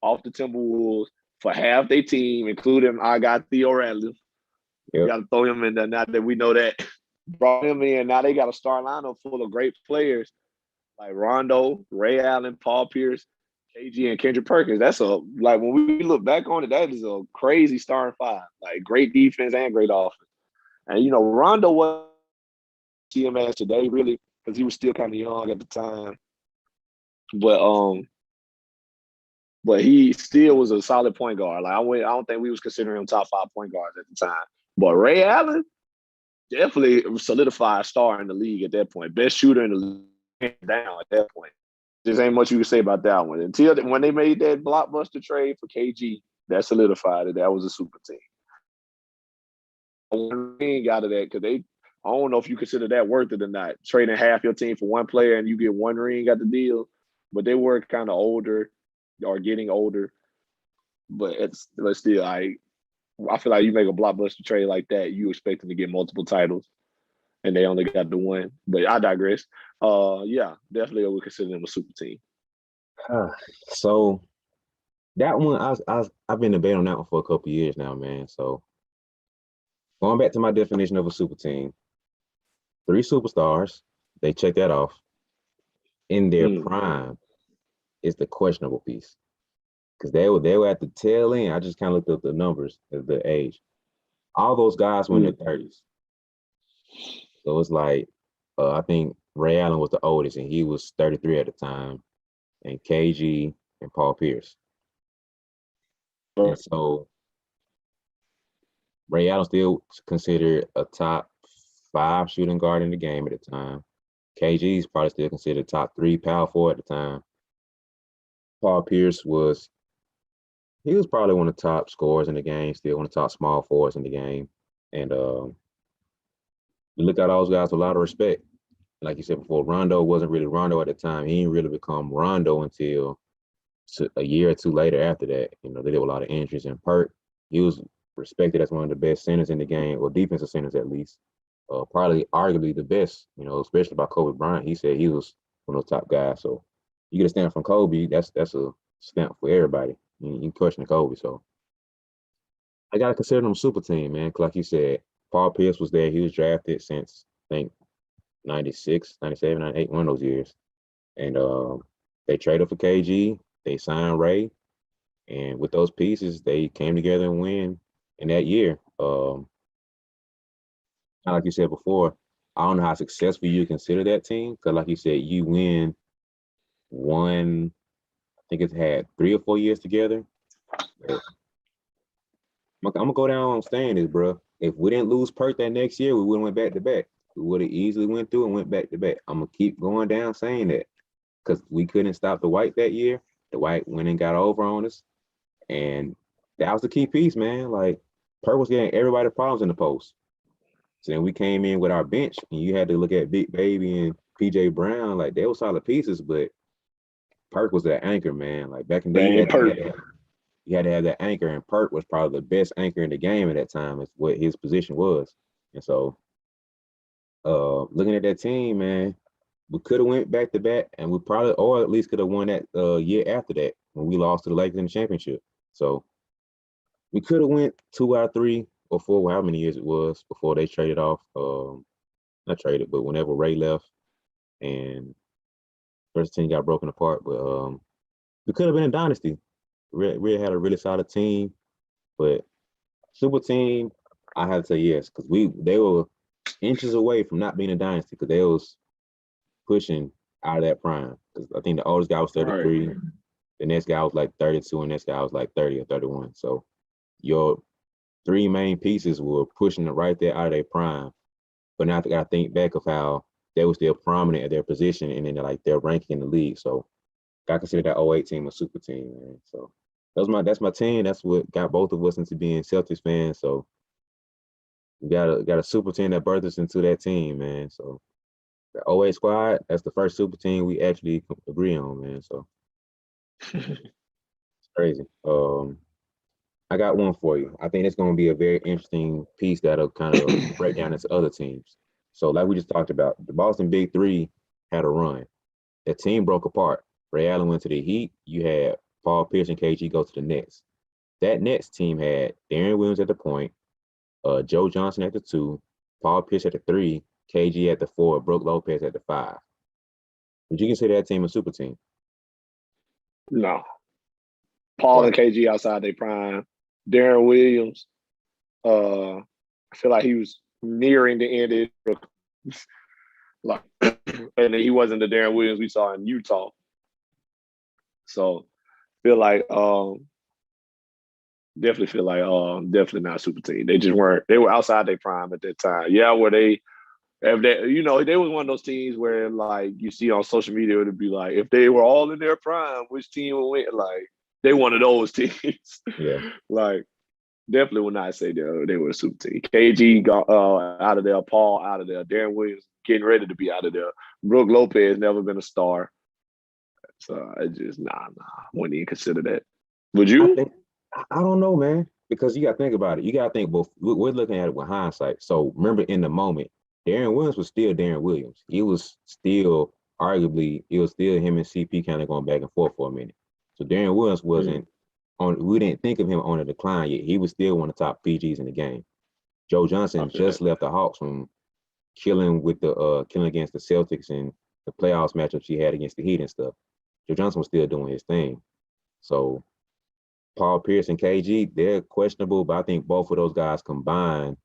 Speaker 2: off the Timberwolves for half their team, including I got Theo Radley. You got to throw him in there now that we know that. Brought him in. Now they got a star lineup full of great players like Rondo, Ray Allen, Paul Pierce, KG, and Kendrick Perkins. That's like when we look back on it, that is a crazy starting five. Like great defense and great offense. And you know, Rondo was TMS today, really, because he was still kind of young at the time. But he still was a solid point guard. Like I don't think we was considering him top 5 point guards at the time. But Ray Allen definitely solidified a star in the league at that point. Best shooter in the league down at that point. There's ain't much you can say about that one. Until when they made that blockbuster trade for KG, that solidified it. That was a super team. One ring out of that because I don't know if you consider that worth it or not. Trading half your team for one player and you get one ring at the deal. But they were kind of older or getting older. But still, I feel like you make a blockbuster trade like that, you expect them to get multiple titles, and they only got the one. But I digress. Yeah, definitely I would consider them a super team.
Speaker 1: So that one, I've been debating on that one for a couple of years now, man. So going back to my definition of a super team, 3 superstars, they check that off. In their prime is the questionable piece. Because they were at the tail end. I just kind of looked up the numbers of the age. All those guys were in their 30s. So it's like, I think Ray Allen was the oldest, and he was 33 at the time, and KG and Paul Pierce. And so Ray Allen still considered a top 5 shooting guard in the game at the time. KG is probably still considered top 3 power forward at the time. Paul Pierce was probably one of the top scorers in the game, still one of the top small forwards in the game. And you look at those guys with a lot of respect. Like you said before, Rondo wasn't really Rondo at the time. He didn't really become Rondo until a year or two later after that. You know, they did a lot of injuries. And Perk, he was respected as one of the best centers in the game, or defensive centers at least. Probably arguably the best, especially by Kobe Bryant. He said he was one of those top guys. So you get a stamp from Kobe, that's a stamp for everybody. You question Kobe. So I gotta consider them a super team, man. 'Cause like you said, Paul Pierce was there. He was drafted since I think 96, 97, 98, one of those years. And they traded for KG, they signed Ray, and with those pieces, they came together and win in that year. Like you said before, I don't know how successful you consider that team, because like you said, you win one, I think it's had 3 or 4 years together. I'm gonna go down on saying this, bro. If we didn't lose Perk that next year, we would have went back to back. We would have easily went through and went back to back. I'm gonna keep going down saying that, because we couldn't stop the White that year. The White went and got over on us, and that was the key piece, man. Like Perk was getting everybody problems in the post. So then we came in with our bench, and you had to look at Big Baby and PJ Brown. Like they were solid pieces, but Perk was that anchor, man. Like back in the day, you had to have that anchor, and Perk was probably the best anchor in the game at that time. Is what his position was. And so, looking at that team, man, we could have went back to back, and we probably, or at least could have won that year after that when we lost to the Lakers in the championship. So we could have went 2 out of 3 or 4, how many years it was before they traded off. Not traded, but whenever Ray left and first team got broken apart. But we could have been a dynasty. We had a really solid team, but super team, I have to say yes, because they were inches away from not being a dynasty, because they was pushing out of that prime. Because I think the oldest guy was 33, right. The next guy was like 32, and the next guy was like 30 or 31. So your 3 main pieces were pushing it right there out of their prime. But now I got to think back of how they were still prominent at their position and then like their ranking in the league. So I consider that 08 team a super team, man. So that's my team. That's what got both of us into being Celtics fans. So we got a super team that birthed us into that team, man. So the 08 squad, that's the first super team we actually agree on, man. So it's crazy. I got one for you. I think it's going to be a very interesting piece that'll kind of break down into other teams. So like we just talked about, the Boston Big Three had a run. The team broke apart. Ray Allen went to the Heat. You had Paul Pierce and KG go to the Nets. That Nets team had Deron Williams at the point, Joe Johnson at the 2, Paul Pierce at the 3, KG at the 4, Brook Lopez at the 5. Would you consider that team a super team?
Speaker 2: No. Paul and KG outside their prime. Deron Williams, I feel like he was nearing the end of it. Like, and he wasn't the Deron Williams we saw in Utah. So feel like definitely not a super team. They just weren't. They were outside their prime at that time. Yeah, they was one of those teams where like you see on social media, it'd be like if they were all in their prime, which team would win? Like they one of those teams.
Speaker 1: Yeah.
Speaker 2: Like definitely would not say they were a super team. KG got out of there, Paul out of there, Deron Williams getting ready to be out of there. Brook Lopez never been a star. So I just wouldn't even consider that. Would you?
Speaker 1: I don't know, man, because you got to think about it. You got to think both. We're looking at it with hindsight. So remember, in the moment, Deron Williams was still Deron Williams. He was still arguably, it was still him and CP kind of going back and forth for a minute. So Deron Williams wasn't on. We didn't think of him on a decline yet. He was still one of the top PGs in the game. Joe Johnson just left the Hawks from killing against the Celtics and the playoffs matchups he had against the Heat and stuff. Joe Johnson was still doing his thing. So Paul Pierce and KG, they're questionable, but I think both of those guys combined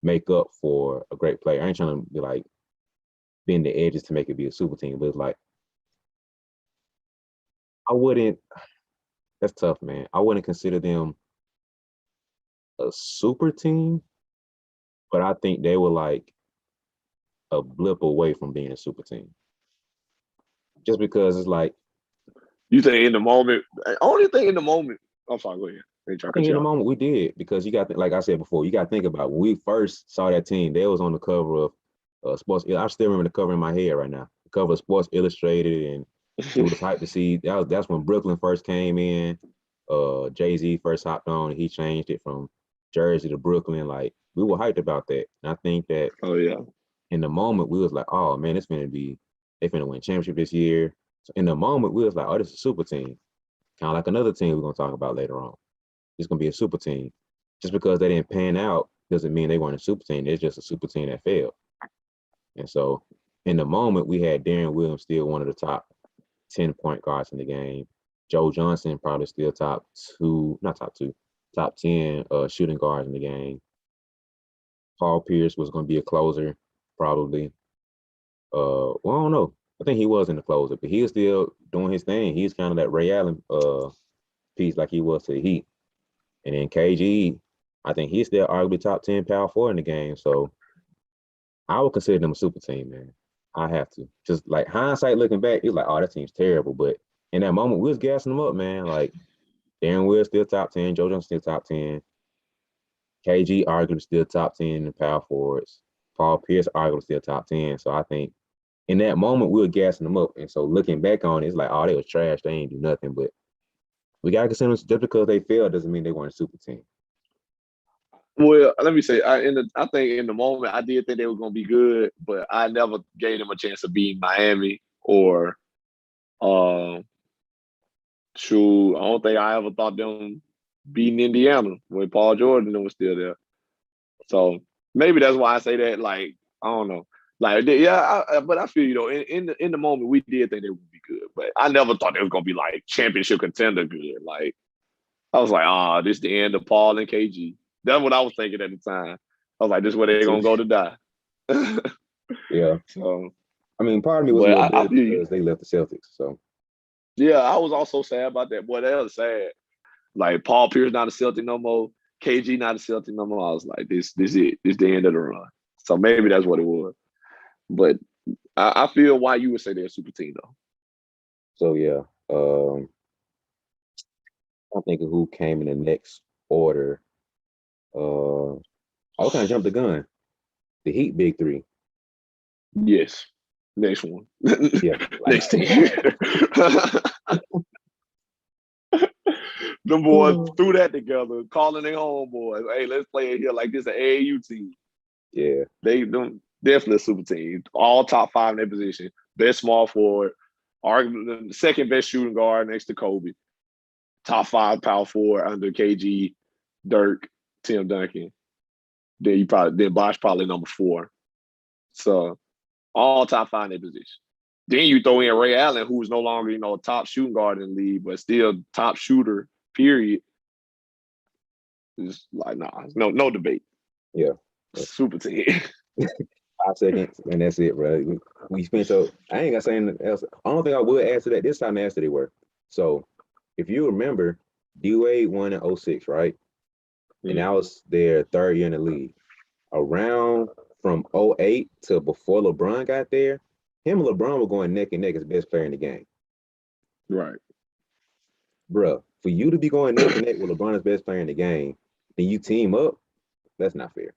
Speaker 1: make up for a great player. I ain't trying to be like bend the edges to make it be a super team, but it's like that's tough, man. I wouldn't consider them a super team, but I think they were like a blip away from being a super team. Just because it's like,
Speaker 2: you think in the moment, only thing in the moment. I'm sorry, go ahead.
Speaker 1: I think in the moment we did, because you got, like I said before, you got to think about when we first saw that team, they was on the cover of Sports. I still remember the cover in my head right now. The cover of Sports Illustrated, and it was hyped to see. That's when Brooklyn first came in. Jay-Z first hopped on, and he changed it from Jersey to Brooklyn. Like, we were hyped about that. And I think that
Speaker 2: Oh yeah.
Speaker 1: in the moment, we was like, oh man, they finna win championship this year. So in the moment, we was like, oh, this is a super team. Kind of like another team we're gonna talk about later on. It's gonna be a super team. Just because they didn't pan out doesn't mean they weren't a super team. It's just a super team that failed. And so in the moment, we had Darren Williams still one of the top 10 point guards in the game. Joe Johnson probably still top 10 shooting guards in the game. Paul Pierce was going to be a closer, probably. Well, I don't know. I think he was in the closer, but he was still doing his thing. He's kind of that Ray Allen piece like he was to the Heat. And then KG, I think he's still arguably top 10 power forward in the game. So I would consider them a super team, man. I have to. Just like hindsight looking back, it's like, oh, that team's terrible. But in that moment, we was gassing them up, man. Like Darren Will still top 10, Joe Johnson still top 10. KG arguably still top 10 in the power forwards. Paul Pierce arguably still top 10. So I think in that moment, we were gassing them up. And so looking back on it, it's like, oh, they was trash. They ain't do nothing. But we got to consider them, just because they failed doesn't mean they weren't a super team.
Speaker 2: Well, let me say, I think in the moment I did think they were going to be good, but I never gave them a chance of beating Miami or, shoot, I don't think I ever thought them beating Indiana when Paul Jordan was still there. So maybe that's why I say that. Like, I don't know. Like, yeah, but I feel, in the moment we did think they would be good, but I never thought they was going to be like championship contender good. Like, I was like, this is the end of Paul and KG. That's what I was thinking at the time. I was like, this is where they're going to go to die.
Speaker 1: Yeah.
Speaker 2: So,
Speaker 1: I mean, part of me was a little bitter
Speaker 2: feel
Speaker 1: because they left the Celtics. So,
Speaker 2: yeah, I was also sad about that. Boy, that was sad. Like, Paul Pierce not a Celtic no more. KG not a Celtic no more. I was like, this it. This the end of the run. So maybe that's what it was. But I feel why you would say they're a super team, though.
Speaker 1: So, yeah. I'm thinking who came in the next order. I kind of jumped the gun. The Heat big three.
Speaker 2: Yes. Next one.
Speaker 1: Yeah.
Speaker 2: Next team. Them boys threw that together, calling their homeboys. Hey, let's play it here like this an AAU team.
Speaker 1: Yeah.
Speaker 2: They definitely a super team. All top 5 in their position. Best small forward. Arguably the second best shooting guard next to Kobe. Top 5 power forward under KG, Dirk, Tim Duncan. Then Bosh probably number 4. So all top 5 in their position. Then you throw in Ray Allen, who's no longer, top shooting guard in the league, but still top shooter, period. It's like, no debate.
Speaker 1: Yeah.
Speaker 2: Super team.
Speaker 1: 5 seconds, and that's it, bro. We spent so I ain't gonna say anything else. I don't think I would answer that. This time after they were. So if you remember, D-Wade won in 06, right? And that was their 3rd year in the league. Around from 08 to before LeBron got there, him and LeBron were going neck and neck as best player in the game.
Speaker 2: Right.
Speaker 1: Bruh, for you to be going neck and neck with LeBron as best player in the game, then you team up, that's not fair.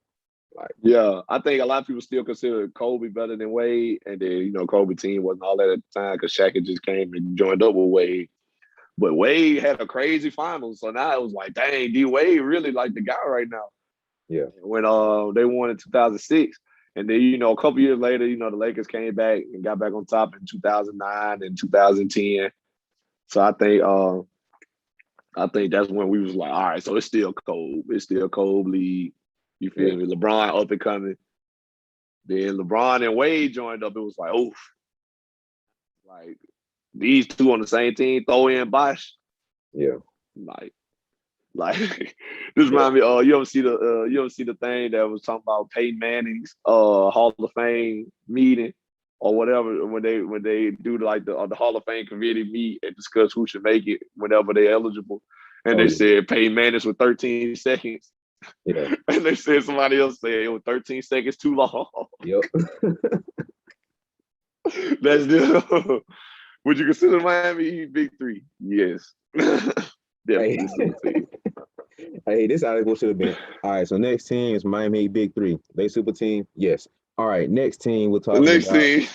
Speaker 1: Like,
Speaker 2: yeah, I think a lot of people still consider Kobe better than Wade, and then Kobe team wasn't all that at the time because Shaq just came and joined up with Wade. But Wade had a crazy finals, so now it was like, dang, D Wade really like the guy right now.
Speaker 1: Yeah.
Speaker 2: When they won in 2006, and then a couple years later, the Lakers came back and got back on top in 2009 and 2010. So I think that's when we was like, all right, so it's still Kobe. It's still Kobe league. You feel me? LeBron up and coming. Then LeBron and Wade joined up. It was like, oof. Like, these two on the same team, throw in Bosh.
Speaker 1: Yeah.
Speaker 2: Like this reminds me, you ever see the thing that was talking about Peyton Manning's Hall of Fame meeting or whatever, when they do like the Hall of Fame committee meet and discuss who should make it whenever they're eligible. And they said Peyton Manning with 13 seconds.
Speaker 1: Yeah.
Speaker 2: And they said somebody else said it was 13 seconds too long.
Speaker 1: Yep.
Speaker 2: That's good. Would you consider Miami big three? Yes. Definitely.
Speaker 1: Hey, this article should have been. All right, so next team is Miami big three. They super team? Yes. All right, next team we're talking
Speaker 2: next
Speaker 1: about.
Speaker 2: Team.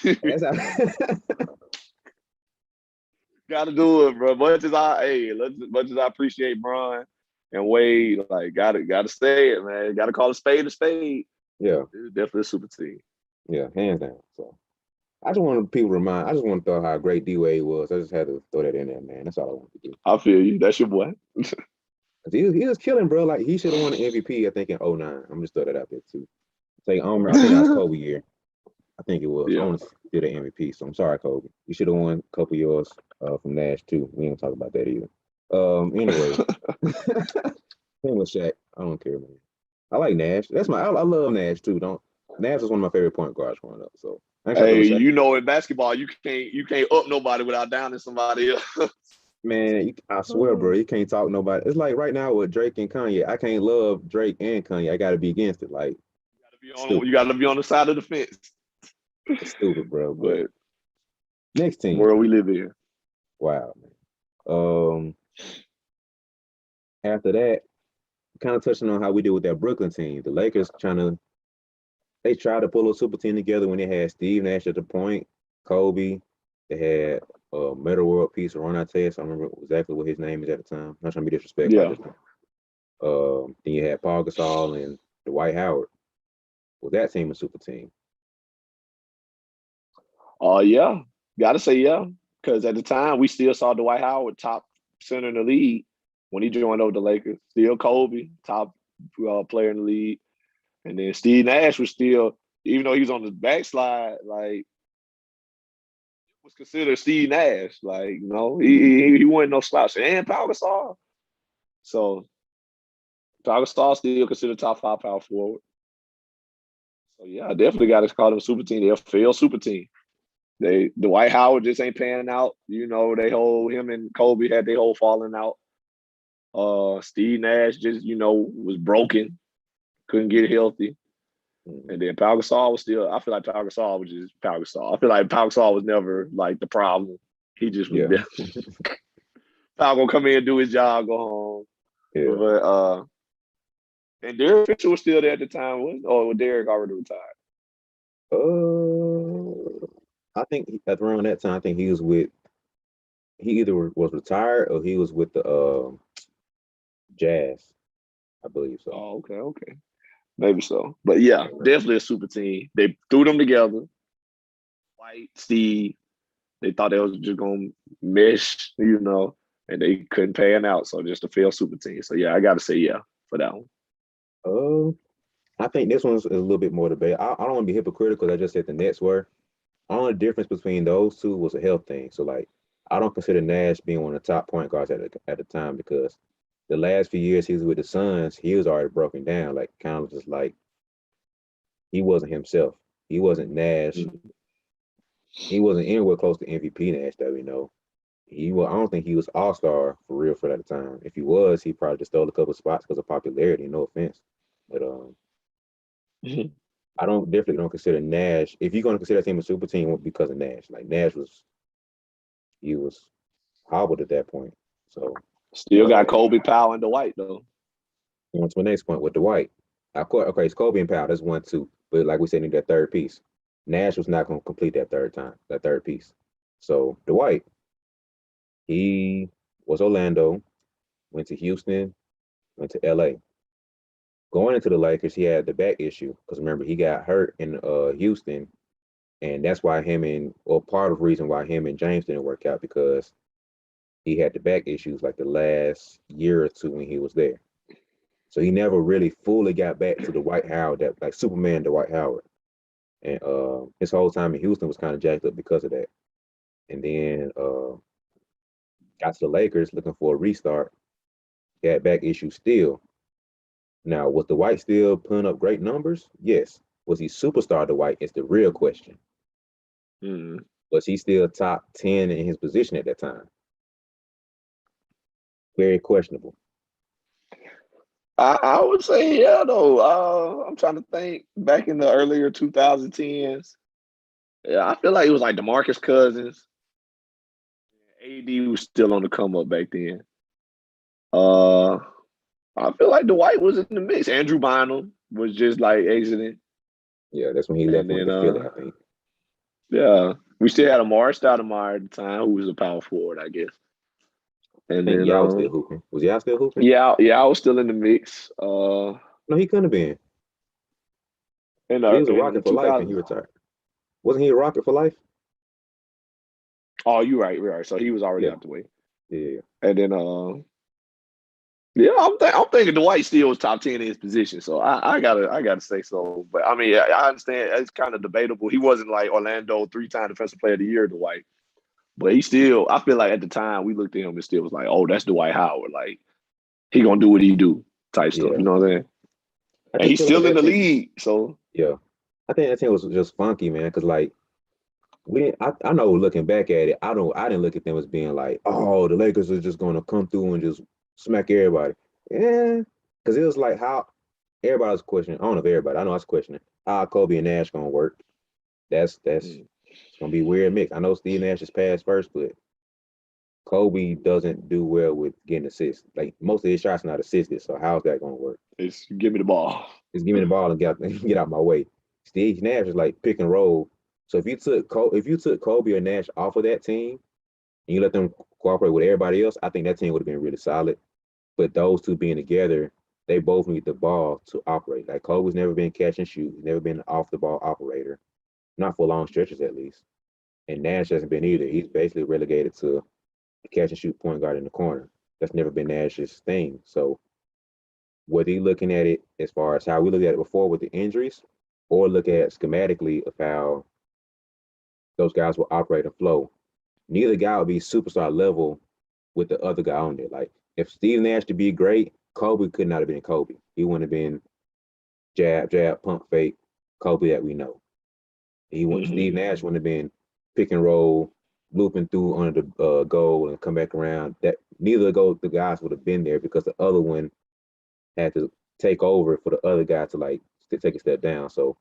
Speaker 2: Gotta do it, bro. Much as I appreciate Bron, and Wade, like gotta say it, man. Gotta call a spade a spade.
Speaker 1: Yeah,
Speaker 2: It's definitely a super team.
Speaker 1: yeah, hands down. So I just wanted people to remind. I just want to throw how great D Wade was. I just had to throw that in there, man. That's all I wanted to do.
Speaker 2: I feel you. That's your boy.
Speaker 1: He was killing, bro. Like he should have won the MVP. I think in '09. I'm just throw that out there too. Say, I think that was Kobe year. I think it was. I
Speaker 2: Yeah.
Speaker 1: want to do the MVP. So I'm sorry, Kobe. You should have won a couple years from Nash too. We ain't gonna talk about that either. Anyway, him with Shaq. I don't care, man. I like Nash. I love Nash too. Nash was one of my favorite point guards growing up. So
Speaker 2: Hey, you know, in basketball, you can't up nobody without downing somebody else.
Speaker 1: Man, I swear, bro, you can't talk nobody. It's like right now with Drake and Kanye. I can't love Drake and Kanye. I got to be against it. Like,
Speaker 2: You gotta be on the side of the fence.
Speaker 1: it's stupid, bro.
Speaker 2: But
Speaker 1: next team,
Speaker 2: world we live in.
Speaker 1: wow, man. After that, kind of touching on how we did with that Brooklyn team. The Lakers they tried to pull a super team together when they had Steve Nash at the point, Kobe. They had Metal World Peace, Ron Artest. I don't remember exactly what his name is at the time. I'm not trying to be disrespectful.
Speaker 2: Yeah.
Speaker 1: Then you had Paul Gasol and Dwight Howard. Was that team a super team?
Speaker 2: Yeah. Gotta say yeah. Because at the time we still saw Dwight Howard top center in the league when he joined over the Lakers. Still Kobe, top player in the league. And then Steve Nash was still, even though he was on the backslide, like was considered Steve Nash. Like, you know, he wasn't no slouch. And Pau Gasol. So Pau Gasol still considered top 5 power forward. So yeah, I definitely got to call them a super team. They're a failed super team. Dwight Howard just ain't panning out. You know, him and Kobe had their whole falling out. Steve Nash just, was broken, couldn't get healthy. And then Pau Gasol was still, I feel like Pau Gasol was just Pau Gasol. I feel like Pau Gasol was never like the problem. He just was there. Pau gonna come in and do his job, go home.
Speaker 1: Yeah.
Speaker 2: But and Derek Fisher was still there at the time, was Derek already retired?
Speaker 1: I think at around that time, I think he either was retired or he was with the Jazz, I believe so.
Speaker 2: Oh, okay. Maybe so. But yeah, definitely a super team. They threw them together. White, Steve, they thought they was just going to mesh, and they couldn't pan out. So just a failed super team. So yeah, I got to say yeah for that one.
Speaker 1: I think this one's a little bit more debate. I don't want to be hypocritical because I just said the Nets were. Only difference between those two was a health thing. So like, I don't consider Nash being one of the top point guards at the time because the last few years he was with the Suns, he was already broken down. Like kind of just like he wasn't himself. He wasn't Nash. Mm-hmm. He wasn't anywhere close to MVP Nash that we know. I don't think he was all-star for real for that time. If he was, he probably just stole a couple of spots because of popularity. No offense, but I definitely don't consider Nash. If you're going to consider a team a super team, it won't be because of Nash. Like Nash was hobbled at that point. So
Speaker 2: still got Kobe, Powell, and Dwight though.
Speaker 1: On to my next point with Dwight. Of course, okay, it's Kobe and Powell. That's 1, 2. But like we said, in that third piece, Nash was not going to complete that third piece. So Dwight, he was Orlando, went to Houston, went to LA. Going into the Lakers, he had the back issue because remember he got hurt in Houston, and that's why part of the reason why him and James didn't work out because he had the back issues like the last year or two when he was there. So he never really fully got back to the Dwight Howard, that like Superman Dwight Howard, and his whole time in Houston was kind of jacked up because of that. And then got to the Lakers looking for a restart, got back issues still. Now, was Dwight still putting up great numbers? Yes. Was he superstar Dwight? Is the real question. Was he still top 10 in his position at that time? Very questionable.
Speaker 2: I would say yeah, though. I'm trying to think back in the earlier 2010s. Yeah, I feel like it was like DeMarcus Cousins. AD was still on the come up back then. I feel like Dwight was in the mix. Andrew Bynum was just like exiting.
Speaker 1: Yeah, that's when he left with the Philly, I think.
Speaker 2: Yeah, we still had Amari Stoudemire at the time, who was a power forward, I guess. And
Speaker 1: think
Speaker 2: then
Speaker 1: y'all was still hooping. Was y'all still hooping?
Speaker 2: yeah, I was still in the mix.
Speaker 1: No, he couldn't have been. He was a
Speaker 2: In
Speaker 1: Rocket for life, and
Speaker 2: 2000.
Speaker 1: he retired. Wasn't he a Rocket for life?
Speaker 2: Oh, you're right. So he was already
Speaker 1: Yeah,
Speaker 2: out the way.
Speaker 1: yeah.
Speaker 2: And then yeah, I'm thinking Dwight still was top 10 in his position. So I gotta say so. But I mean, I understand it's kind of debatable. He wasn't like Orlando 3-time defensive player of the year, Dwight. But he still, I feel like at the time we looked at him and still was like, oh, that's Dwight Howard. Like he gonna do what he do type stuff.
Speaker 1: Yeah.
Speaker 2: You know what I'm saying?
Speaker 1: I
Speaker 2: And
Speaker 1: just
Speaker 2: he's
Speaker 1: feel like
Speaker 2: still in
Speaker 1: that
Speaker 2: the
Speaker 1: team.
Speaker 2: league. So
Speaker 1: Yeah, I think that team was just funky, man. Because like we didn't. I know looking back at it, I didn't look at them as being like, oh, the Lakers are just going to come through and just smack everybody. Yeah, because it was like how everybody was questioning. I don't know if everybody. I know I was questioning how Kobe and Nash gonna work. That's it's gonna be a weird mix. I know Steve Nash is passed first, but Kobe doesn't do well with getting assists. Like most of his shots not assisted. So how's that gonna work?
Speaker 2: it's give me the ball.
Speaker 1: Just give me the ball and get out my way. Steve Nash is like pick and roll. So if you took Kobe or Nash off of that team and you let them cooperate with everybody else, I think that team would have been really solid. But those two being together, they both need the ball to operate. Like Kobe's never been catch and shoot. He's never been an off the ball operator, not for long stretches at least. And Nash hasn't been either. He's basically relegated to a catch and shoot point guard in the corner. That's never been Nash's thing. So whether you're looking at it as far as how we looked at it before with the injuries, or look at schematically of how those guys will operate and flow, neither guy will be superstar level with the other guy on there. Like if Steve Nash to be great, Kobe could not have been Kobe. He wouldn't have been jab, pump fake, Kobe that we know. Steve Nash wouldn't have been pick and roll, looping through under the goal and come back around. That neither of the guys would have been there because the other one had to take over for the other guy to like to take a step down. So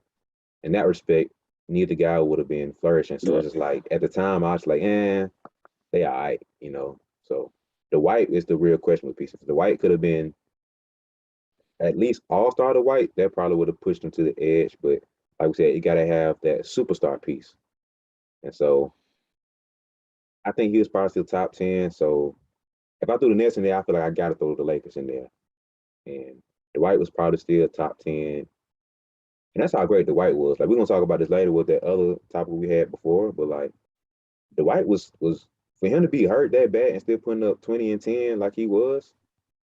Speaker 1: in that respect, neither guy would have been flourishing. So
Speaker 2: Yeah.
Speaker 1: it's just like at the time I was like, they all right, you know. So the White is the real question with pieces. The White could have been at least all-star the White, that probably would have pushed him to the edge. But like we said, you gotta have that superstar piece. And so I think he was probably still top 10. So if I threw the Nets in there, I feel like I gotta throw the Lakers in there. And Dwight was probably still top 10. And that's how great Dwight was. Like we're gonna talk about this later with that other topic we had before, but like Dwight was for him to be hurt that bad and still putting up 20 and 10 like he was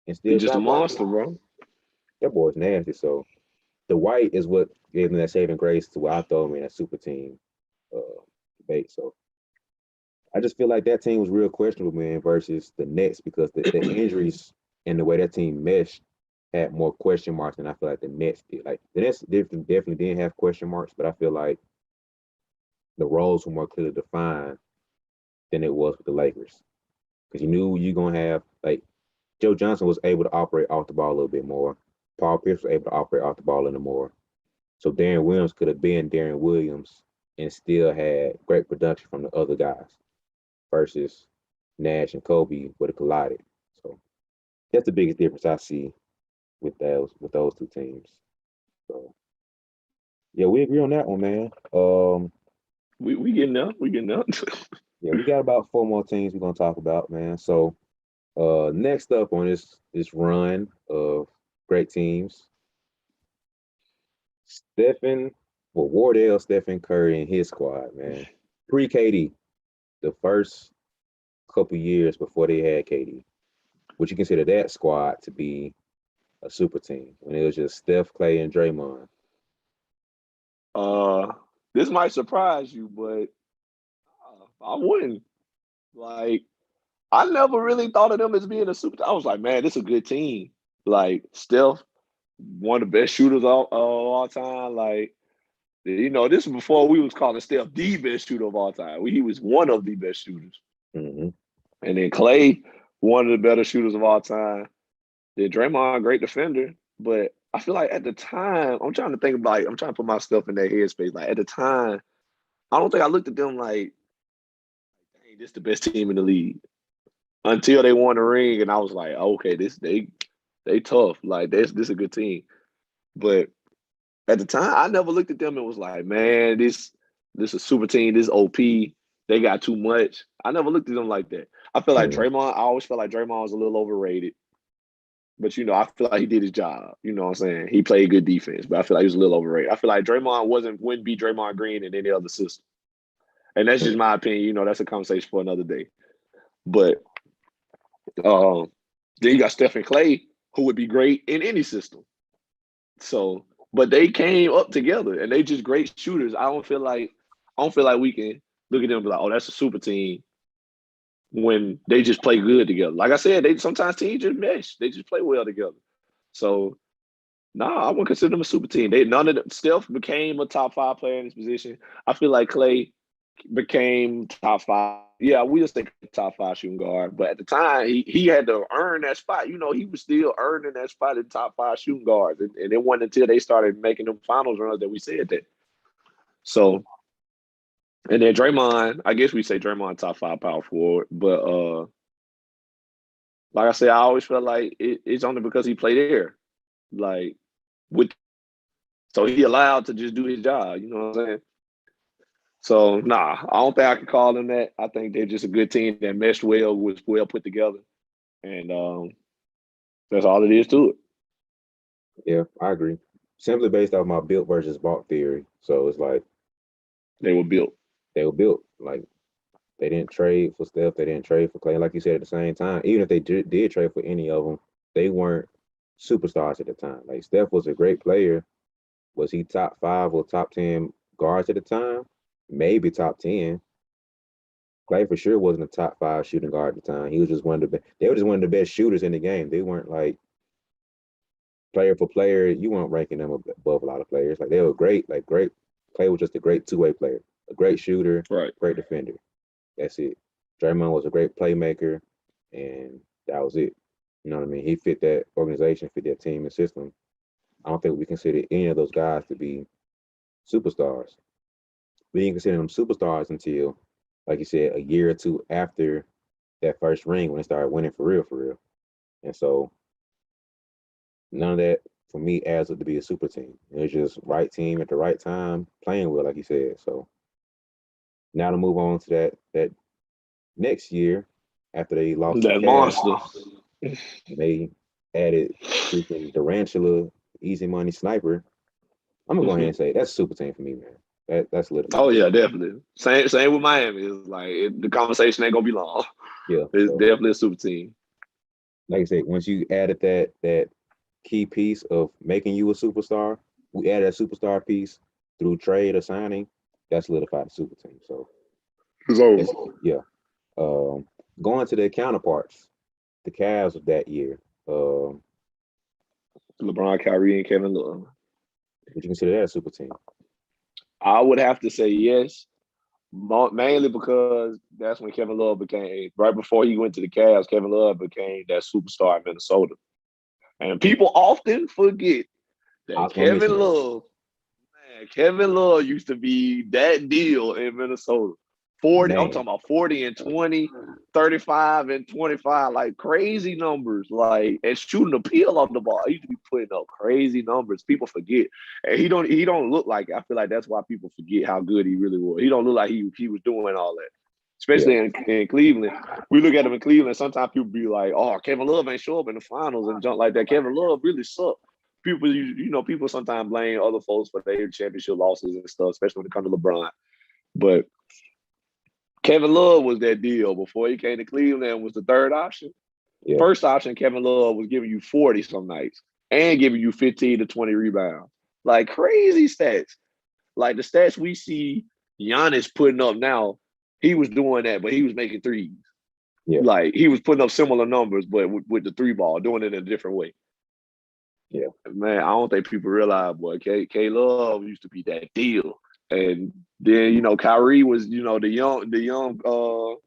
Speaker 1: and still
Speaker 2: He's just a
Speaker 1: shot blocking,
Speaker 2: monster, bro.
Speaker 1: that boy's nasty. So Dwight is what gave him that saving grace to where I throw him in that super team debate. So I just feel like that team was real questionable, man, versus the Nets because the injuries and the way that team meshed had more question marks than I feel like the Nets did. Like the Nets definitely didn't have question marks, but I feel like the roles were more clearly defined than it was with the Lakers. Because you knew you're gonna have like Joe Johnson was able to operate off the ball a little bit more. Paul Pierce was able to operate off the ball a little more. So Darren Williams could have been Darren Williams and still had great production from the other guys versus Nash and Kobe would have collided. So that's the biggest difference I see with those two teams. So yeah, we agree on that one, man.
Speaker 2: We getting up. We getting up.
Speaker 1: Yeah, we got about four more teams we're gonna talk about, man. So next up on this run of great teams, Wardell, Stephen Curry, and his squad, man. Pre KD, the first couple years before they had KD. Would you consider that squad to be a super team when it was just Steph, Clay, and Draymond?
Speaker 2: This might surprise you, but I wouldn't. Like, I never really thought of them as being a super. I was like, man, this is a good team. Like Steph, one of the best shooters of all time. Like, this is before we was calling Steph the best shooter of all time. He was one of the best shooters.
Speaker 1: Mm-hmm.
Speaker 2: And then Clay, one of the better shooters of all time. Then Draymond, great defender. But I feel like at the time, I'm trying to put myself in that headspace. Like at the time, I don't think I looked at them like, dang, this is the best team in the league. Until they won the ring, and I was like, okay, they tough. Like this is a good team. But at the time, I never looked at them and was like, man, this is a super team. This OP. They got too much. I never looked at them like that. I feel like Draymond. I always feel like Draymond was a little overrated. But I feel like he did his job. You know what I'm saying? He played good defense, but I feel like he was a little overrated. I feel like Draymond wouldn't be Draymond Green in any other system. And that's just my opinion. That's a conversation for another day. But then you got Stephen Clay, who would be great in any system. So, but they came up together and they just great shooters. I don't feel like we can look at them and be like, oh, that's a super team when they just play good together. Like I said, sometimes teams just mesh. They just play well together. So I wouldn't consider them a super team. None of them. Steph became a top 5 player in his position. I feel like Clay became top 5. Yeah, we just think top 5 shooting guard. But at the time, he had to earn that spot. He was still earning that spot in top 5 shooting guards. And it wasn't until they started making them finals runs that we said that. So, and then Draymond, I guess we say Draymond top 5 power forward. But like I said, I always felt like it's only because he played there. Like, so he allowed to just do his job. You know what I'm saying? So, I don't think I can call them that. I think they're just a good team that meshed well, was well put together. And that's all it is to it.
Speaker 1: Yeah, I agree. Simply based off my built versus bought theory. So it's like
Speaker 2: they were built.
Speaker 1: Like they didn't trade for Steph. They didn't trade for Clay. Like you said, at the same time, even if they did trade for any of them, they weren't superstars at the time. Like Steph was a great player. Was he top 5 or top 10 guards at the time? Maybe top 10. Clay for sure wasn't a top 5 shooting guard at the time. He was just one of the best. They were just one of the best shooters in the game. They weren't like player for player. You weren't ranking them above a lot of players. Like they were great. Like great. Clay was just a great two-way player, a great shooter,
Speaker 2: right?
Speaker 1: Great defender. That's it. Draymond was a great playmaker, and that was it. You know what I mean? He fit that organization, fit that team and system. I don't think we consider any of those guys to be superstars. We didn't consider them superstars until, like you said, a year or two after that first ring when they started winning for real. And so none of that for me adds up to be a super team. It was just right team at the right time, playing well, like you said. So now to move on to that next year after they lost
Speaker 2: that monster.
Speaker 1: They added freaking Durantula, Easy Money Sniper. I'm gonna go ahead and say that's super team for me, man. That's lit.
Speaker 2: Oh yeah, definitely. Same with Miami. It's like the conversation ain't gonna be long.
Speaker 1: Yeah,
Speaker 2: it's definitely a super team.
Speaker 1: Like I said, once you added that key piece of making you a superstar, we added a superstar piece through trade or signing. That solidified the super team. So yeah. Going to their counterparts, the Cavs of that year.
Speaker 2: LeBron, Kyrie, and Kevin Love.
Speaker 1: Would you consider that a super team?
Speaker 2: I would have to say yes, mainly because that's when Kevin Love became, right before he went to the Cavs, Kevin Love became that superstar in Minnesota. And people often forget that Kevin Love used to be that deal in Minnesota. 40, I'm talking about 40 and 20, 35 and 25, like crazy numbers, like, and shooting the peel off the ball. He used to be putting up crazy numbers. People forget. And he don't look like, I feel like that's why people forget how good he really was. He don't look like he was doing all that. Especially in Cleveland. We look at him in Cleveland, sometimes people be like, oh, Kevin Love ain't show up in the finals and junk like that. Kevin Love really sucked. People sometimes blame other folks for their championship losses and stuff, especially when it comes to LeBron. But Kevin Love was that deal before he came to Cleveland, was the third option. Yeah. First option, Kevin Love was giving you 40 some nights and giving you 15 to 20 rebounds. Like crazy stats. Like the stats we see Giannis putting up now, he was doing that, but he was making threes. Yeah. Like he was putting up similar numbers, but with the 3-ball, doing it in a different way. Yeah. Man, I don't think people realize, boy, K Love used to be that deal. And then, Kyrie was, he was the young bull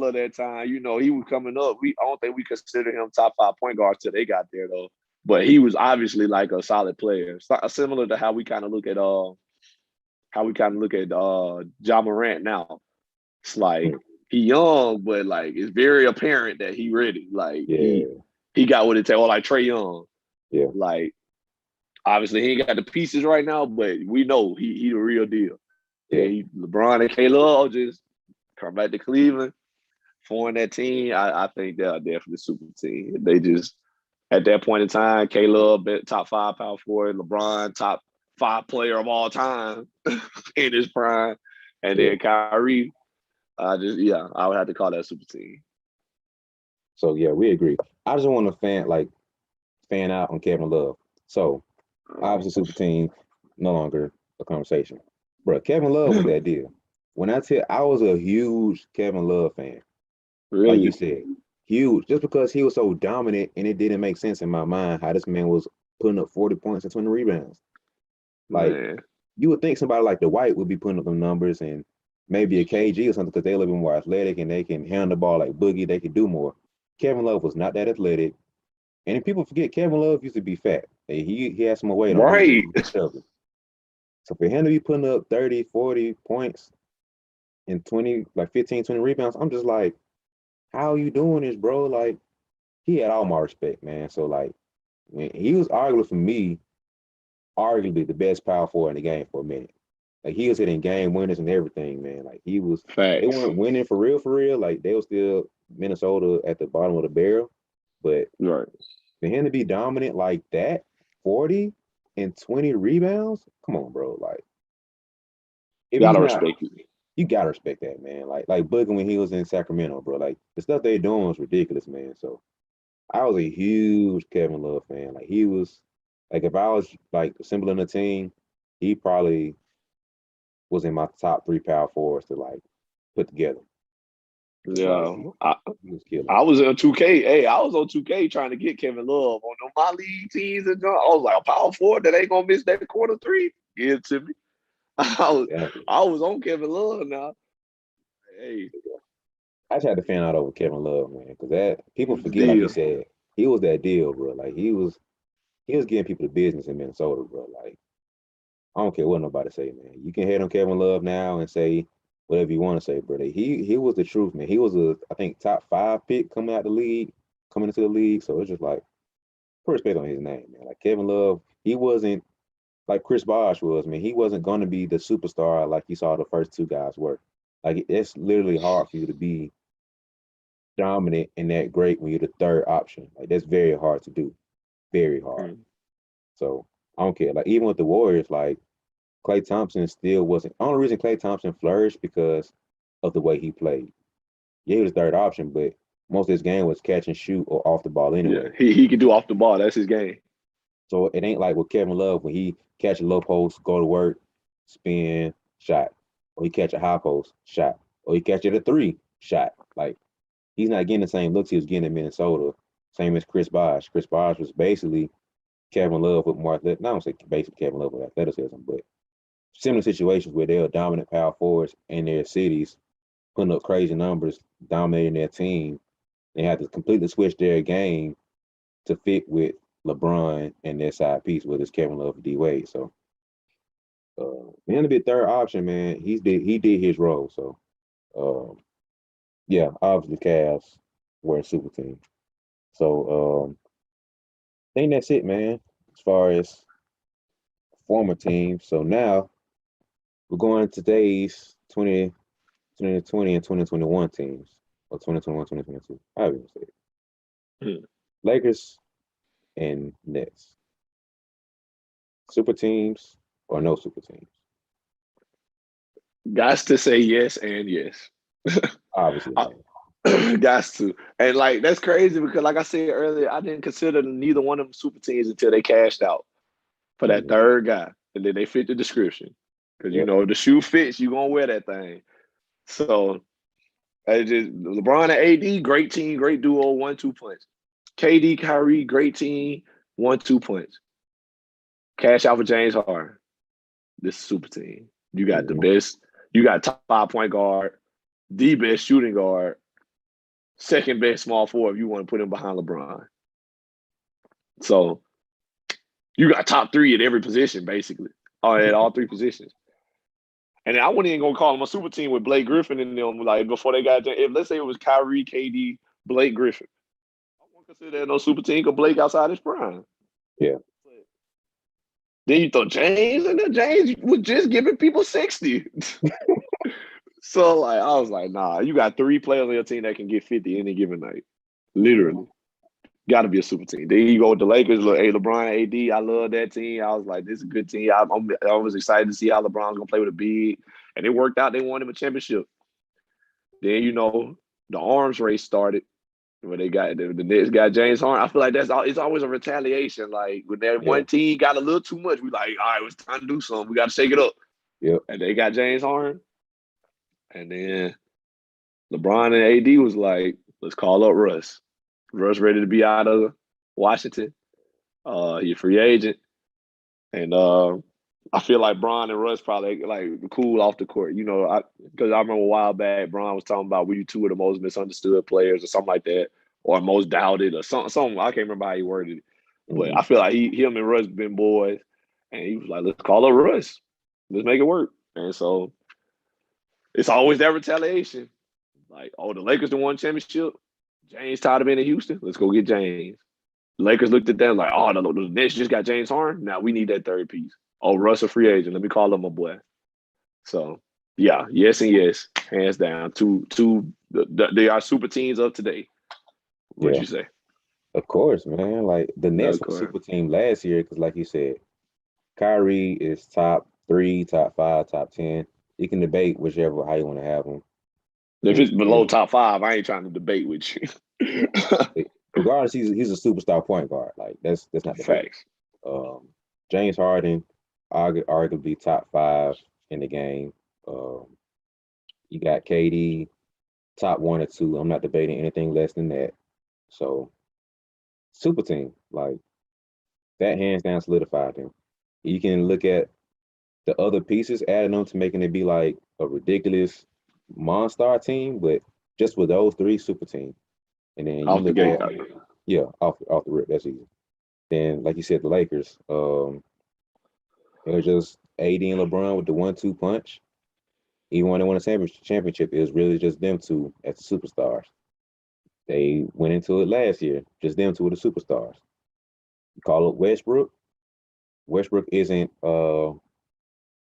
Speaker 2: of that time. He was coming up. I don't think we consider him top 5 point guards till they got there, though. But he was obviously like a solid player. Similar to how we kind of look at Ja Morant now. It's like he young, but like it's very apparent that he ready. Like he got what it takes. Or like Trae Young. Yeah. Like obviously he ain't got the pieces right now, but we know he the real deal. Yeah. LeBron and K Love just come back to Cleveland. forming that team, I think they're definitely super team. They just at that point in time, Caleb top 5 power forward, LeBron top 5 player of all time in his prime, and then Kyrie. I would have to call that super team.
Speaker 1: So yeah, we agree. I just want to fan out on Kevin Love. So obviously, super team no longer a conversation, bro. Kevin Love was that deal. When I was a huge Kevin Love fan.
Speaker 2: Really?
Speaker 1: Like you said, huge. Just because he was so dominant, and it didn't make sense in my mind how this man was putting up 40 points and 20 rebounds. Like
Speaker 2: Man.
Speaker 1: you would think somebody like the White would be putting up them numbers, and maybe a KG or something because they're a little bit more athletic and they can handle the ball like Boogie. They can do more. Kevin Love was not that athletic, and if people forget, Kevin Love used to be fat. He had some weight on him.
Speaker 2: Right.
Speaker 1: So for him to be putting up 30, 40 points and 15, 20 rebounds, I'm just like, how are you doing this, bro? Like, he had all my respect, man. So, like, when he was arguably, for me, arguably the best power forward in the game for a minute. Like, he was hitting game winners and everything, man. Like, they weren't winning for real. Like, they were still Minnesota at the bottom of the barrel. But
Speaker 2: right.
Speaker 1: for him to be dominant like that, 40 and 20 rebounds, come on, bro. Like,
Speaker 2: you gotta respect it.
Speaker 1: You gotta respect that, man. Like Boogie when he was in Sacramento, bro. Like the stuff they doing was ridiculous, man. So I was a huge Kevin Love fan. Like he was, like if I was like assembling a team, he probably was in my top 3 power forwards to like put together.
Speaker 2: Yeah,
Speaker 1: he was killing.
Speaker 2: I was on 2K. Hey, I was on 2K trying to get Kevin Love on my league teams, and I was like, a power forward that ain't gonna miss that quarter 3. Give it to me. I was on Kevin Love now. Hey,
Speaker 1: I just had to fan out over Kevin Love, man, because that people forget, like you said, he was that deal, bro. Like he was giving people the business in Minnesota, bro. Like I don't care what nobody say, man. You can hate on Kevin Love now and say whatever you want to say, brother. He was the truth, man. He was I think top 5 pick coming into the league. So it's just like put respect on his name, man. Like Kevin Love, he wasn't like Chris Bosh was, man. He wasn't going to be the superstar like you saw the first 2 guys were. Like it's literally hard for you to be dominant and that great when you're the 3rd option. Like that's very hard to do. Very hard. So I don't care. Like even with the Warriors, like Klay Thompson still wasn't. The only reason Klay Thompson flourished because of the way he played. Yeah, he was the 3rd option, but most of his game was catch and shoot or off the ball anyway.
Speaker 2: Yeah, he can do off the ball. That's his game.
Speaker 1: So it ain't like with Kevin Love when he catch a low post, go to work, spin, shot. Or he catch a high post, shot. Or he catch it a 3, shot. Like he's not getting the same looks he was getting in Minnesota. Same as Chris Bosh. Chris Bosh was basically Kevin Love with more athletic. Not say basically Kevin Love with athleticism, but similar situations where they were dominant power forwards in their cities, putting up crazy numbers, dominating their team. They had to completely switch their game to fit with LeBron and their side piece, whether it's Kevin Love or D Wade. So him to be a 3rd option, man, he did his role. So yeah, obviously Cavs were a super team. So I think that's it, man, as far as former teams. So now we're going to today's 2020 and 2021 teams, or 2021, 2022. I even say it. Lakers and Nets. Super teams or no super teams?
Speaker 2: Guys to say yes and yes.
Speaker 1: Obviously.
Speaker 2: Guys to. And like that's crazy because like I said earlier, I didn't consider neither one of them super teams until they cashed out for that 3rd guy. And then they fit the description. Because you know if the shoe fits, you're gonna wear that thing. So LeBron and AD, great team, great duo, 1-2 punch. KD, Kyrie, great team, 1-2 punch. Cash out for James Harden. This is super team. You got the best. You got top 5 point guard, the best shooting guard, 2nd best small forward if you want to put him behind LeBron. So you got top 3 at every position, basically, or at all 3 positions. And I wasn't even gonna call them a super team with Blake Griffin in them. Like before they got there, if let's say it was Kyrie, KD, Blake Griffin, I won't consider that no super team because Blake outside his prime.
Speaker 1: Yeah.
Speaker 2: Then you throw James, and then James was just giving people 60. So like I was like, nah, you got 3 players on your team that can get 50 any given night. Literally. Got to be a super team. Then you go with the Lakers. Look, hey, LeBron, AD. I love that team. I was like, this is a good team. I was excited to see how LeBron's gonna play with a big, and it worked out. They won him a championship. Then the arms race started where they got the Nets got James Harden. I feel like it's always a retaliation. Like when that
Speaker 1: Yeah.
Speaker 2: one team got a little too much, we like, all right, it's time to do something. We got to shake it up.
Speaker 1: Yep.
Speaker 2: And they got James Harden, and then LeBron and AD was like, let's call up Russ. Russ ready to be out of Washington. He's a free agent. And I feel like Bron and Russ probably like cool off the court. Because I remember a while back, Bron was talking about we 2 of the most misunderstood players or something like that, or most doubted or something. I can't remember how he worded it. But I feel like him and Russ been boys. And he was like, let's call up Russ. Let's make it work. And so it's always that retaliation. Like, oh, the Lakers done won championship. James tired of being in Houston. Let's go get James. The Lakers looked at them like, oh, the Nets just got James Harden. Now we need that third piece. Oh, Russ a free agent. Let me call him my boy. So, yeah, yes and yes, hands down. They are super teams of today. What'd you say?
Speaker 1: Of course, man. Like the Nets were super team last year because, like you said, Kyrie is top 3, top 5, top 10. You can debate whichever how you want to have them.
Speaker 2: If it's below top 5, I ain't trying to debate with you.
Speaker 1: Regardless, he's a superstar point guard. Like that's not the
Speaker 2: facts.
Speaker 1: James Harden, arguably top 5 in the game. You got KD, top 1 or 2. I'm not debating anything less than that. So, super team, like that hands down solidified them. You can look at the other pieces, adding them to making it be like a ridiculous monster team, but just with those 3 super teams. And then you
Speaker 2: off
Speaker 1: look
Speaker 2: the gate,
Speaker 1: at off the rip, that's easy. Then, like you said, the Lakers, it was just AD and LeBron with the 1-2 punch. Even when they won a championship, it was really just them 2 as the superstars. They went into it last year, just them 2 were the superstars. You call it Westbrook. Westbrook isn't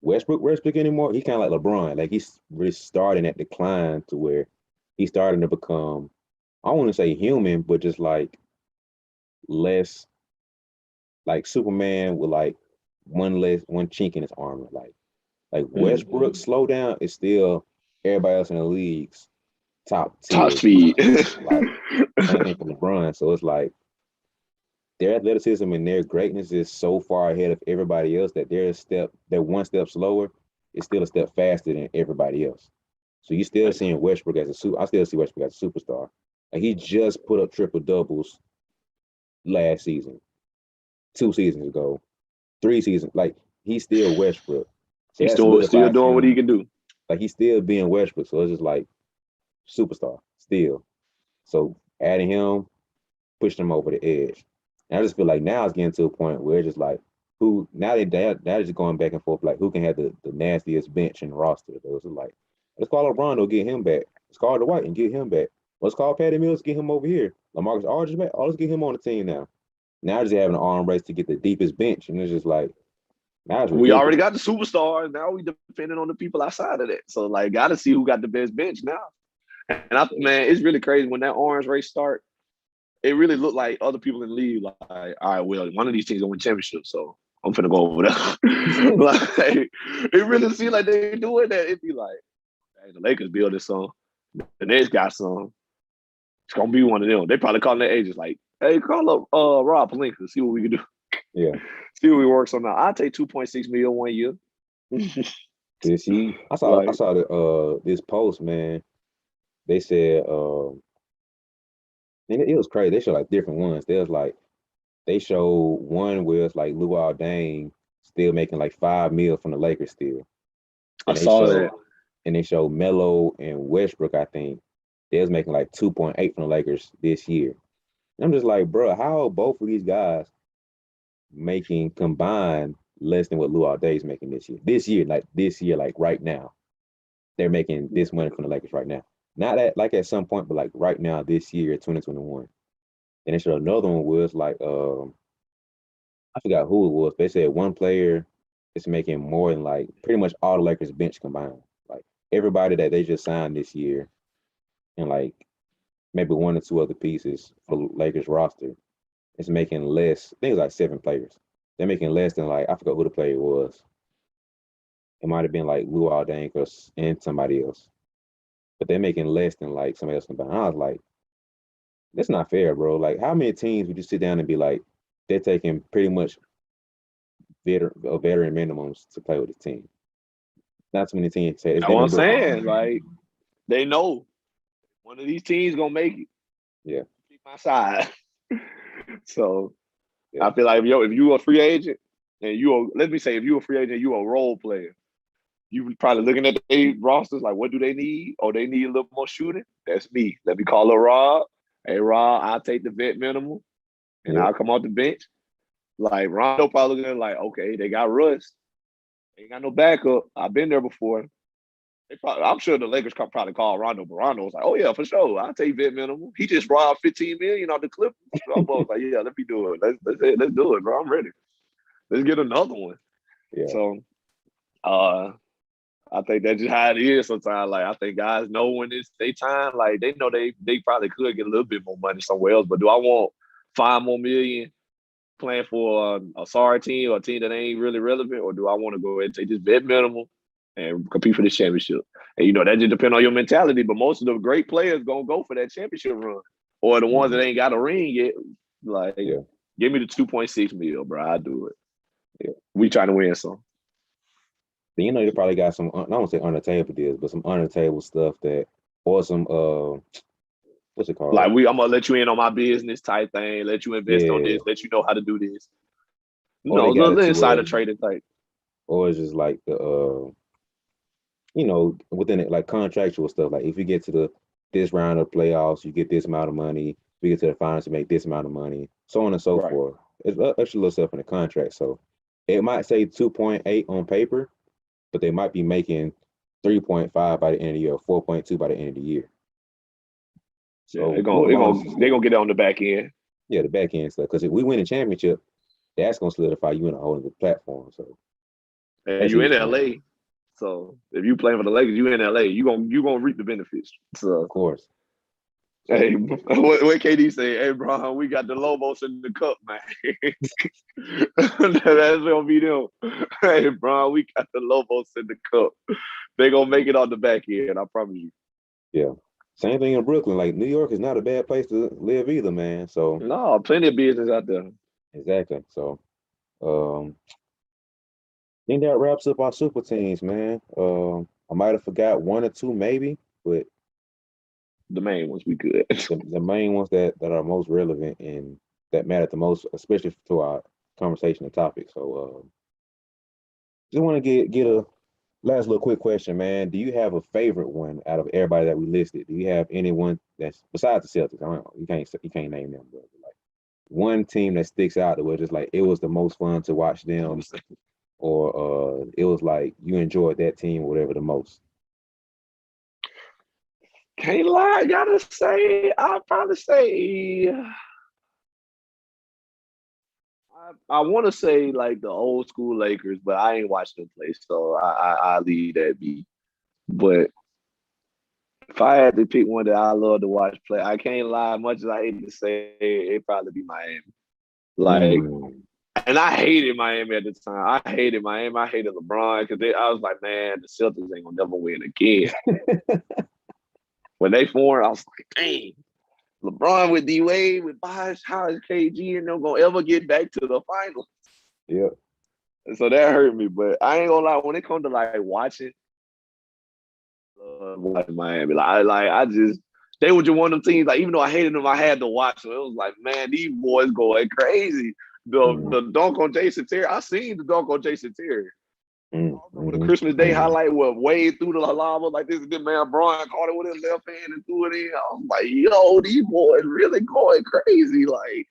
Speaker 1: Westbrook anymore. He's kind of like LeBron. Like he's really starting at decline to where he's starting to become, I don't want to say human, but just like less like Superman with like one chink in his armor. Like Westbrook slow down is still everybody else in the league's top
Speaker 2: speed.
Speaker 1: Like same thing for LeBron. So it's like their athleticism and their greatness is so far ahead of everybody else that they're 1 step slower is still a step faster than everybody else. So you still seeing Westbrook as I still see Westbrook as a superstar. Like he just put up triple doubles last season, 2 seasons ago, 3 seasons. Like he's still Westbrook. So
Speaker 2: he's still doing what he can do.
Speaker 1: Like he's still being Westbrook. So it's just like superstar still. So adding him, pushed him over the edge. And I just feel like now it's getting to a point where it's just like they're just going back and forth, like who can have the nastiest bench in the roster. So it's like, let's call Rondo, get him back. Let's call Dwight and get him back. Let's call Patty Mills, get him over here. LaMarcus Aldridge back. Oh, let's get him on the team now. Now just having an arm race to get the deepest bench. And it's just like, now it's ridiculous.
Speaker 2: We already got the superstars. Now we depending on the people outside of that. So like gotta see who got the best bench now. And man, it's really crazy when that orange race start. It really looked like other people in the league like, all right, well, one of these teams gonna win championships, so I'm finna go over there. Like, it really seemed like they doing that. It'd be like, hey, the Lakers build this song. The Nets got some. It's gonna be one of them. They probably calling their agents like, hey, call up Rob Pelinka, see what we can do.
Speaker 1: Yeah.
Speaker 2: See what we work on now. I'll take $2.6 million 1 year.
Speaker 1: I saw this post, man. They said and it was crazy. They showed like different ones. They showed one where it's like Luol Deng still making like $5 million from the Lakers still.
Speaker 2: I saw that.
Speaker 1: And they showed Melo and Westbrook, I think. They was making like 2.8 from the Lakers this year. And I'm just like, bro, how are both of these guys making combined less than what Luol Deng's making this year? This year, like right now. They're making this money from the Lakers right now. Not at some point, but like right now, this year, 2021. And they showed another one was like, I forgot who it was. They said one player is making more than like pretty much all the Lakers bench combined. Like everybody that they just signed this year, and like maybe one or two other pieces for Lakers roster, is making less. I think it's like 7 players. They're making less than like I forgot who the player was. It might have been like Lou Aldank and somebody else, but they're making less than like somebody else combined. I was like, that's not fair, bro. Like, how many teams would you sit down and be like, they're taking pretty much veteran minimums to play with the team? Not too many teams say it's
Speaker 2: That's
Speaker 1: them
Speaker 2: what I'm
Speaker 1: and Brooklyn.
Speaker 2: saying. Like, they know one of these teams gonna make it.
Speaker 1: Yeah.
Speaker 2: Keep my side. So
Speaker 1: Yeah.
Speaker 2: I feel like if you a free agent and let me say if you a free agent, you a role player. You probably looking at their rosters like, what do they need? Oh, they need a little more shooting. That's me. Let me call a Rob. Hey, Rob, I'll take the vet minimum, and I'll come off the bench. Like Rondo probably looking like, okay, they got Russ. Ain't got no backup. I've been there before. I'm sure the Lakers probably call Rondo, but Rondo was like, oh yeah, for sure. I'll take vet minimum. He just robbed $15 million off the Clippers. I was like, yeah, let me do it. Let's do it, bro. I'm ready. Let's get another one.
Speaker 1: Yeah.
Speaker 2: So I think that's just how it is sometimes. Like, I think guys know when it's their time. Like, they know they probably could get a little bit more money somewhere else. But do I want $5 more million playing for a sorry team or a team that ain't really relevant? Or do I want to go ahead and take this vet minimum and compete for this championship? And, that just depends on your mentality. But most of the great players going to go for that championship run. Or the ones that ain't got a ring yet. Like, give me the 2.6 mil, bro. I'll do it. Yeah. We trying to win some.
Speaker 1: They probably got some, I don't want to say under the table deals, but some under the table stuff that, or some, what's it called?
Speaker 2: Like, I'm going to let you in on my business type thing, let you invest on this, let you know how to do this. Little insider trading type.
Speaker 1: Or it's just like the, within it, like contractual stuff. Like, if you get to this round of playoffs, you get this amount of money. If you get to the finals, you make this amount of money, so on and so forth. It's extra little stuff in the contract. So it might say 2.8 on paper, but they might be making 3.5 by the end of the year, 4.2 by the end of the year.
Speaker 2: So they're gonna get it on the back end.
Speaker 1: Yeah, the back end stuff. Because if we win a championship, that's gonna solidify you in a whole other platform. So,
Speaker 2: and you in LA. So if you playing for the Lakers, you in LA. You gonna reap the benefits. So
Speaker 1: of course.
Speaker 2: Hey, what KD say? Hey, bro, we got the Lobos in the cup, man. That's gonna be them. Hey, bro, we got the Lobos in the cup. They gonna make it on the back end. I promise you.
Speaker 1: Yeah. Same thing in Brooklyn. Like, New York is not a bad place to live either, man. So
Speaker 2: no, plenty of business out there.
Speaker 1: Exactly. So, I think that wraps up our super teams, man. I might have forgot one or two, maybe, but
Speaker 2: the main ones we good.
Speaker 1: the main ones that are most relevant and that matter the most, especially to our conversation and topic. So, just want to get a last little quick question, man. Do you have a favorite one out of everybody that we listed? Do you have anyone that's besides the Celtics? I don't know. You can't name them, but like one team that sticks out that was just like it was the most fun to watch them, or it was like you enjoyed that team or whatever the most.
Speaker 2: Can't lie, I gotta say, I'll probably say I want to say like the old school Lakers, but I ain't watched them play, so I leave that be. But if I had to pick one that I love to watch play, I can't lie. Much as I hate to say, it'd probably be Miami. Like, and I hated Miami at the time. I hated Miami. I hated LeBron because I was like, man, the Celtics ain't gonna never win again. When they formed, I was like, dang. LeBron with D-Wade, with Bosh, how is KG and them gonna ever get back to the finals?
Speaker 1: Yeah.
Speaker 2: So that hurt me, but I ain't gonna lie. When it comes to like watching Miami, they were just one of them teams. Like, even though I hated them, I had to watch them. It was like, man, these boys going crazy. The dunk on Jason Terry. I seen the dunk on Jason Terry. With the Christmas Day highlight was way through the lava, like this man Brian caught it with his left hand and threw it in. I was like, yo, these boys really going crazy. Like,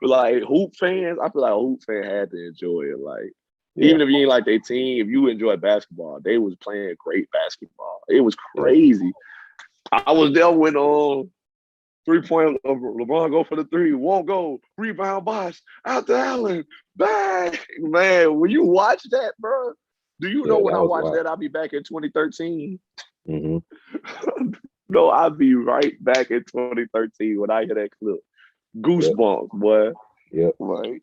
Speaker 2: like hoop fans, I feel like a hoop fan had to enjoy it. Like, even if you ain't like their team, if you enjoy basketball, they was playing great basketball. It was crazy. I was there when 3-point LeBron go for the three, won't go, rebound Bosh, out to Allen, bang. Man, when you watch that, bro. Do you know when I watched that, I'll be back in 2013?
Speaker 1: Mm-hmm.
Speaker 2: No, I'd be right back in 2013 when I hear that clip.
Speaker 1: Yep.
Speaker 2: Goosebumps, boy.
Speaker 1: Yep.
Speaker 2: Like,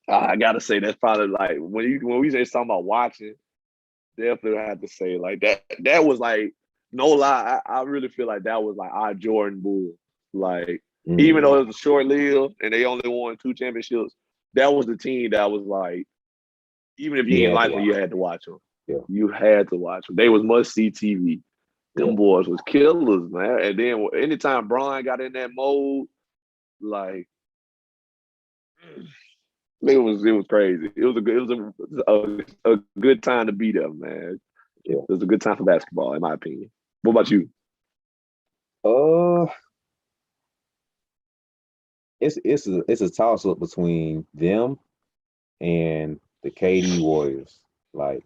Speaker 2: I gotta say that's probably like when we say something about watching, definitely have to say like that. That was like no lie. I really feel like that was like our Jordan Bulls. Like even
Speaker 1: Mm-hmm.
Speaker 2: though it was short lived and they only won 2 championships, that was the team that was like even if you
Speaker 1: You
Speaker 2: didn't
Speaker 1: had to
Speaker 2: like them,
Speaker 1: watch.
Speaker 2: you had to watch them.
Speaker 1: Yeah.
Speaker 2: You had to watch them. They was must see TV.
Speaker 1: Yeah.
Speaker 2: Them boys was killers, man. And then anytime Brian got in that mode, like it was crazy. It was a good time to be there, man.
Speaker 1: Yeah.
Speaker 2: It was a good time for basketball, in my opinion. What about you?
Speaker 1: Uh, it's a toss up between them and the KD Warriors. Like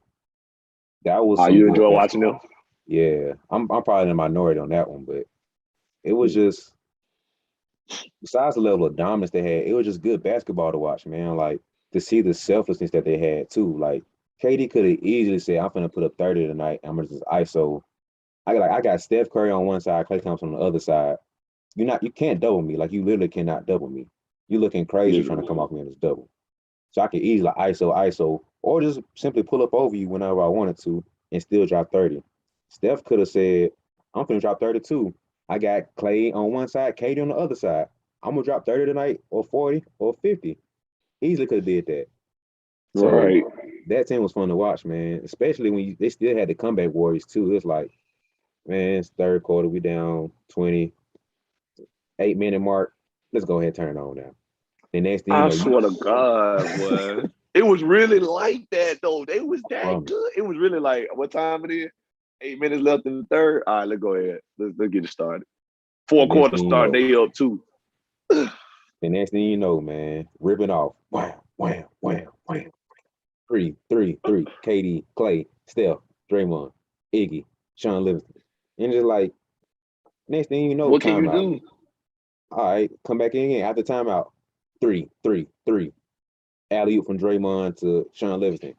Speaker 1: that was some
Speaker 2: You
Speaker 1: good
Speaker 2: enjoy watching
Speaker 1: basketball.
Speaker 2: them?
Speaker 1: Yeah, I'm probably in the minority on that one, but it was just besides the level of dominance they had, it was just good basketball to watch, man. Like to see the selflessness that they had too. Like KD could have easily said, "I'm gonna put up 30 tonight. I'm gonna just ISO." I got Steph Curry on one side, Klay Thompson on the other side. You can't double me. Like you literally cannot double me. You looking crazy trying to come off me in this double. So I could easily ISO, or just simply pull up over you whenever I wanted to and still drop 30. Steph could have said, I'm gonna drop 32. I got Clay on one side, Katie on the other side. I'm gonna drop 30 tonight, or 40, or 50. Easily could have did that. So
Speaker 2: Right.
Speaker 1: that team was fun to watch, man. Especially when they still had the comeback warriors too. It's like, man, it's third quarter, we down 20, 8 minute mark. Let's go ahead and turn it on now. The next thing you
Speaker 2: I
Speaker 1: know,
Speaker 2: swear to God, boy. It was really like that though. They was
Speaker 1: I
Speaker 2: that
Speaker 1: promise.
Speaker 2: good. It was really like what time it is? 8 minutes left in the third. All right, let's go ahead. Let's get it started.
Speaker 1: The
Speaker 2: Four
Speaker 1: next
Speaker 2: quarter
Speaker 1: thing you
Speaker 2: start,
Speaker 1: know,
Speaker 2: they up two.
Speaker 1: the next thing you know, man, ripping off. Wham, wham, wham, wham. Three, three, three. KD, Clay, Steph, Draymond, Iggy, Sean Livingston. And just like, next thing you know,
Speaker 2: What can you
Speaker 1: timeout.
Speaker 2: do?
Speaker 1: All right, come back in again after timeout. Three, three, three. Alley oop from Draymond to Sean Livingston.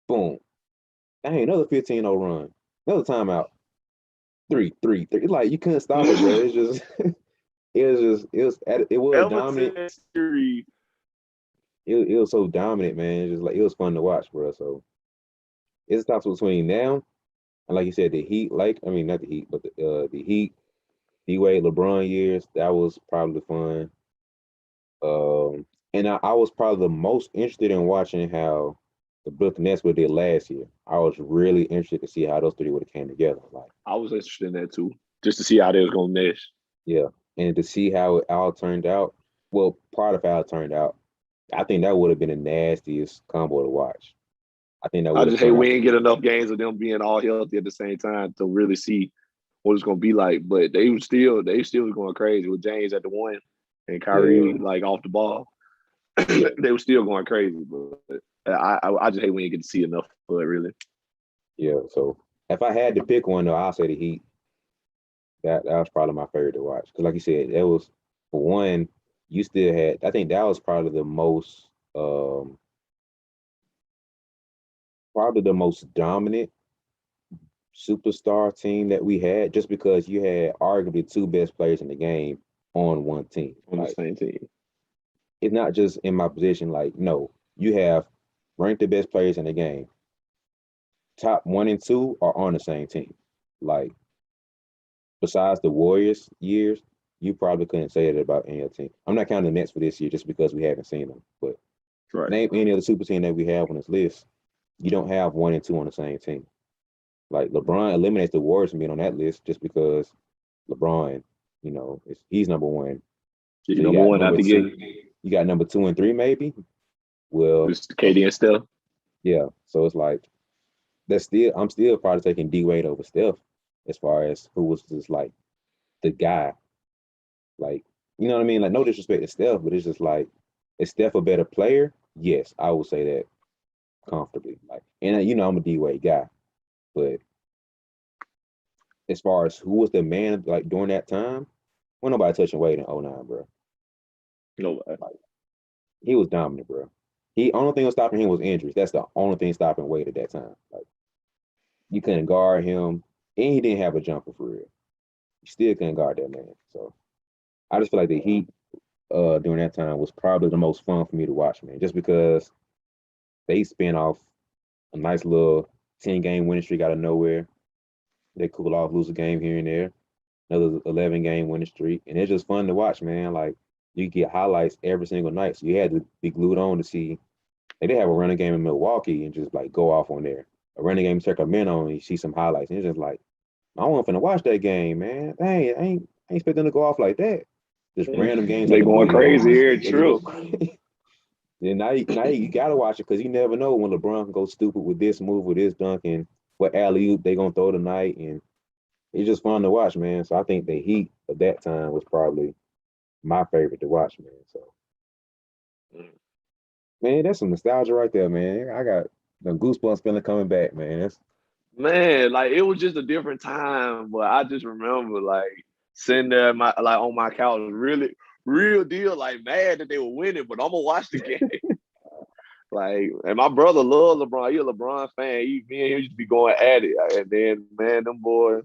Speaker 1: Boom. Hey, another 15-0 run. Another timeout. Three, three, three. It's like you couldn't stop it, bro. It's just it was
Speaker 2: Ever
Speaker 1: dominant.
Speaker 2: since series,
Speaker 1: It was so dominant, man. It's just like it was fun to watch, bro. So it's a toss between now and like you said, the Heat, like I mean not the Heat, but the Heat, D Wade, LeBron years, that was probably fun. And I was probably the most interested in watching how the Brooklyn Nets did last year. I was really interested to see how those three would have came together. Like,
Speaker 2: I was interested in that too, just to see how they was gonna mesh.
Speaker 1: yeah. And to see how it all turned out, well, part of how it turned out, I think that would have been the nastiest combo to watch. I think that
Speaker 2: I
Speaker 1: would have
Speaker 2: just hate
Speaker 1: turned out
Speaker 2: we
Speaker 1: to
Speaker 2: ain't
Speaker 1: be
Speaker 2: get enough games of them being all healthy at the same time to really see what it's gonna be like. But they still was going crazy with James at the one and
Speaker 1: yeah,
Speaker 2: Kyrie like off the ball.
Speaker 1: yeah,
Speaker 2: They were still going crazy, but I just hate we ain't get to see enough for it really.
Speaker 1: yeah. So if I had to pick one though, I'll say the Heat. That was probably my favorite to watch. Because like you said, it was for one, you still had I think that was um probably the most dominant superstar team that we had just because you had arguably two best players in the game on one team.
Speaker 2: On the
Speaker 1: Like
Speaker 2: same team.
Speaker 1: it's not just in my position, like, no, you have ranked the best players in the game. Top one and two are on the same team. Like besides the Warriors years, you probably couldn't say that about any other team. I'm not counting the Nets for this year just because we haven't seen them. But
Speaker 2: Right.
Speaker 1: name any other super team that we have on this list. You don't have one and two on the same team. Like LeBron eliminates the Warriors from being on that list just because LeBron, he's number one.
Speaker 2: You
Speaker 1: So you
Speaker 2: number
Speaker 1: got
Speaker 2: one out
Speaker 1: number
Speaker 2: the
Speaker 1: two,
Speaker 2: gate.
Speaker 1: you got number two and three, maybe. Well,
Speaker 2: It's KD and Steph.
Speaker 1: yeah. So it's like I'm still probably taking D Wade over Steph as far as who was just like the guy. Like, you know what I mean? Like no disrespect to Steph, but it's just like, is Steph a better player? Yes, I would say that comfortably. Like, and I'm a D Wade guy, but as far as who was the man like during that time, when nobody touching Wade in '09, bro.
Speaker 2: No,
Speaker 1: Like he was dominant, bro. He only thing was stopping him was injuries. That's the only thing stopping Wade at that time. Like you couldn't guard him. and he didn't have a jumper for real. He still couldn't guard that man. So I just feel like the Heat during that time was probably the most fun for me to watch, man, just because they spin off a nice little 10-game winning streak out of nowhere. They cool off, lose a game here and there, another 11-game winning streak, and it's just fun to watch, man. Like you get highlights every single night, so you had to be glued on to see. Like, they have a running game in Milwaukee and just like go off on there. A running game in Sacramento and you see some highlights, and it's just like I want to watch that game, man. Dang, I ain't expect them to go off like that. Just random games.
Speaker 2: They
Speaker 1: like
Speaker 2: going crazy here, true.
Speaker 1: Then now you gotta watch it because you never know when LeBron can go stupid with this move, with this dunk, and what alley-oop they gonna throw tonight, and it's just fun to watch, man. So I think the Heat at that time was probably my favorite to watch, man. So, man, that's some nostalgia right there, man. I got the goosebumps feeling coming back, man.
Speaker 2: Man, like it was just a different time, but I just remember like sitting there on my couch, really real deal, like mad that they were winning, but I'm gonna watch the game. Like, and my brother loved LeBron. He a LeBron fan. Me and him used to be going at it, and then man, them boys.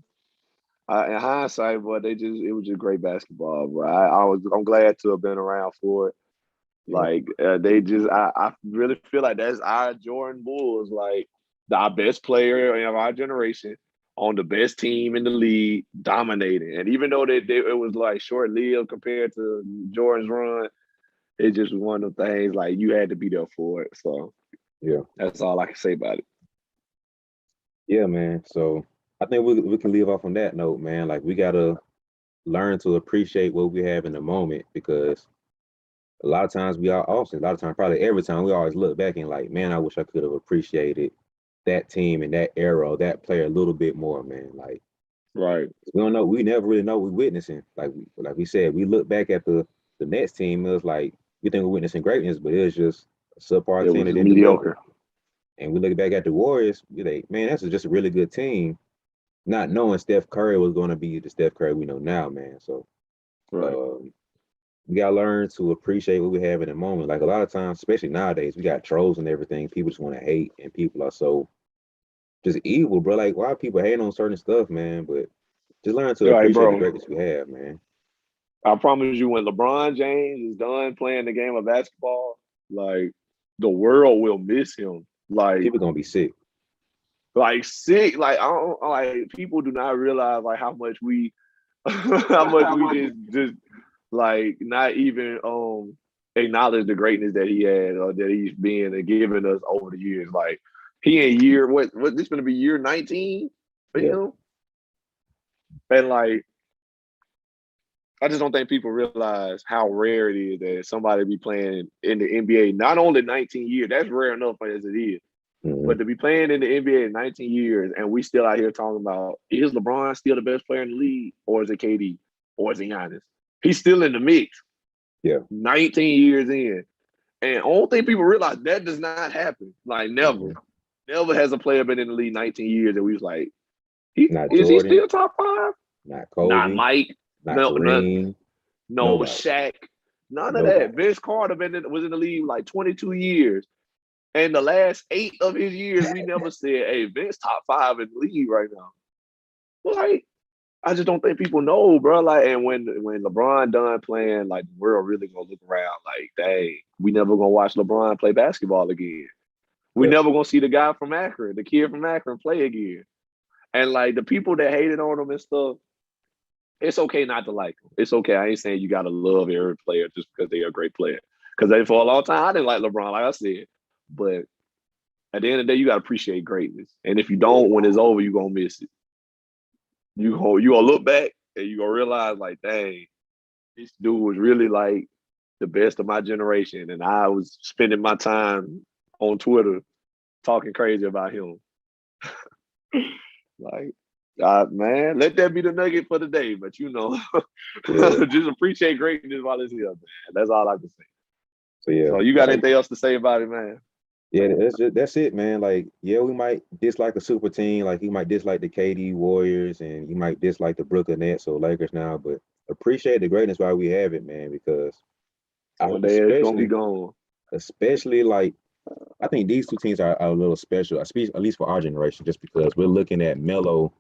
Speaker 2: In hindsight, but it was just great basketball. But I'm glad to have been around for it. Like I really feel like that's our Jordan Bulls, like our best player of our generation on the best team in the league, dominating. And even though it was like short lived compared to Jordan's run, it just was one of the things like you had to be there for it. So
Speaker 1: yeah,
Speaker 2: that's all I can say about it.
Speaker 1: Yeah, man. So I think we can leave off on that note, man. Like we gotta learn to appreciate what we have in the moment because a lot of times a lot of times, probably every time we always look back and like, man, I wish I could have appreciated that team and that era or that player a little bit more, man. Like,
Speaker 2: right.
Speaker 1: We never really know what we're witnessing. Like we said, we look back at the next team, it was like we think we're witnessing greatness, but it was just a subpar team that didn't
Speaker 2: mediocre.
Speaker 1: And we look back at the Warriors, we like, man, that's just a really good team. Not knowing Steph Curry was going to be the Steph Curry we know now, man. So,
Speaker 2: right.
Speaker 1: We gotta learn to appreciate what we have in the moment. Like a lot of times, especially nowadays, we got trolls and everything. People just want to hate, and people are so just evil, bro. Like, why are people hating on certain stuff, man? But just learn to appreciate the greatness we have, man.
Speaker 2: I promise you, when LeBron James is done playing the game of basketball, like the world will miss him. Like
Speaker 1: people gonna be sick.
Speaker 2: Like sick. Like I don't like people do not realize like how much we just like not even acknowledge the greatness that he had or that he's been and given us over the years. Like he in year what this gonna be year 19 for him? And like I just don't think people realize how rare it is that somebody be playing in the NBA not only 19 years, that's rare enough as it is.
Speaker 1: Mm-hmm.
Speaker 2: But to be playing in the NBA in 19 years and we still out here talking about, is LeBron still the best player in the league? Or is it KD? Or is it Giannis? He's still in the mix.
Speaker 1: Yeah.
Speaker 2: 19 years in. And I don't think people realize that does not happen. Like never. Mm-hmm. Never has a player been in the league 19 years and we was like, is he still top 5?
Speaker 1: Not Kobe.
Speaker 2: Not Mike.
Speaker 1: Not Kareem.
Speaker 2: No Shaq. None of that. Vince Carter was in the league like 22 years. And the last 8 of his years, we never said, hey, Vince top 5 in the league right now. Like, I just don't think people know, bro. Like, and when LeBron done playing, like, the world really gonna look around like, dang, we never gonna watch LeBron play basketball again. We never gonna see the guy from Akron, the kid from Akron play again. And like the people that hated on him and stuff, it's okay not to like them. It's okay. I ain't saying you gotta love every player just because they're a great player. Because for a long time, I didn't like LeBron, like I said. But at the end of the day, you gotta appreciate greatness. And if you don't, when it's over, you're gonna miss it. You gonna look back and you gonna realize, like, dang, this dude was really like the best of my generation. And I was spending my time on Twitter talking crazy about him. Like, man, let that be the nugget for the day. But just appreciate greatness while it's here, man. That's all I can say.
Speaker 1: So yeah.
Speaker 2: So you got anything else to say about it, man?
Speaker 1: Yeah, that's it, man. Like, yeah, we might dislike a super team. Like, you might dislike the KD Warriors, and you might dislike the Brooklyn Nets or Lakers now. But appreciate the greatness while we have it, man. Because
Speaker 2: one day it's gonna be gone.
Speaker 1: Especially like, I think these two teams are a little special, at least for our generation, just because we're looking at Melo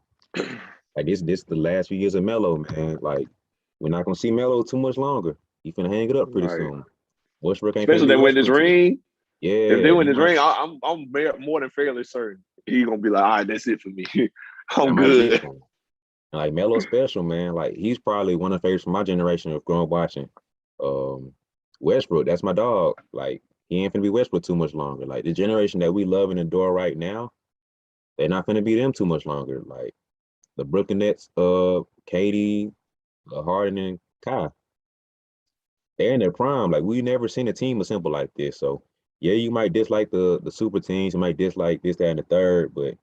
Speaker 1: Like this the last few years of Melo, man. Like we're not gonna see Melo too much longer. He finna hang it up pretty
Speaker 2: Right.
Speaker 1: soon. Westbrook ain't finna
Speaker 2: Especially
Speaker 1: be
Speaker 2: they win this
Speaker 1: Westbrook too.
Speaker 2: ring. If they
Speaker 1: Yeah,
Speaker 2: win
Speaker 1: he
Speaker 2: this
Speaker 1: might
Speaker 2: ring, I'm more than fairly certain he gonna be like, all right, that's it for me.
Speaker 1: that
Speaker 2: I'm
Speaker 1: might be it
Speaker 2: good.
Speaker 1: for him. Like Melo's special, man. Like he's probably one of the favorites from my generation of growing up watching. Um, Westbrook, that's my dog. Like he ain't finna be Westbrook too much longer. Like the generation that we love and adore right now, they're not finna be them too much longer. Like the Brooklyn Nets, Katie, Harden, and Kai, they're in their prime. Like we never seen a team assemble like this. So yeah, you might dislike the super teams, you might dislike this, that, and the third, but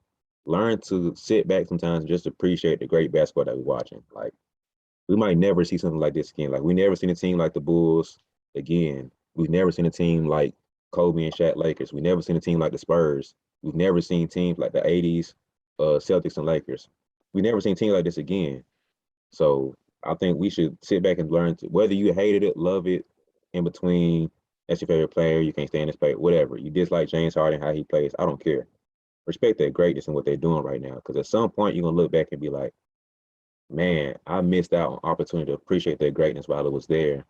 Speaker 1: learn to sit back sometimes and just appreciate the great basketball that we're watching. Like we might never see something like this again. Like we never seen a team like the Bulls again. We've never seen a team like Kobe and Shaq Lakers. We've never seen a team like the Spurs. We've never seen teams like the '80s, Celtics and Lakers. We've never seen teams like this again. So I think we should sit back and learn to, whether you hated it, love it, in between. That's your favorite player. You can't stand this player, whatever. You dislike James Harden, how he plays. I don't care. Respect their greatness and what they're doing right now. Because at some point you're gonna look back and be like, man, I missed out on opportunity to appreciate their greatness while it was there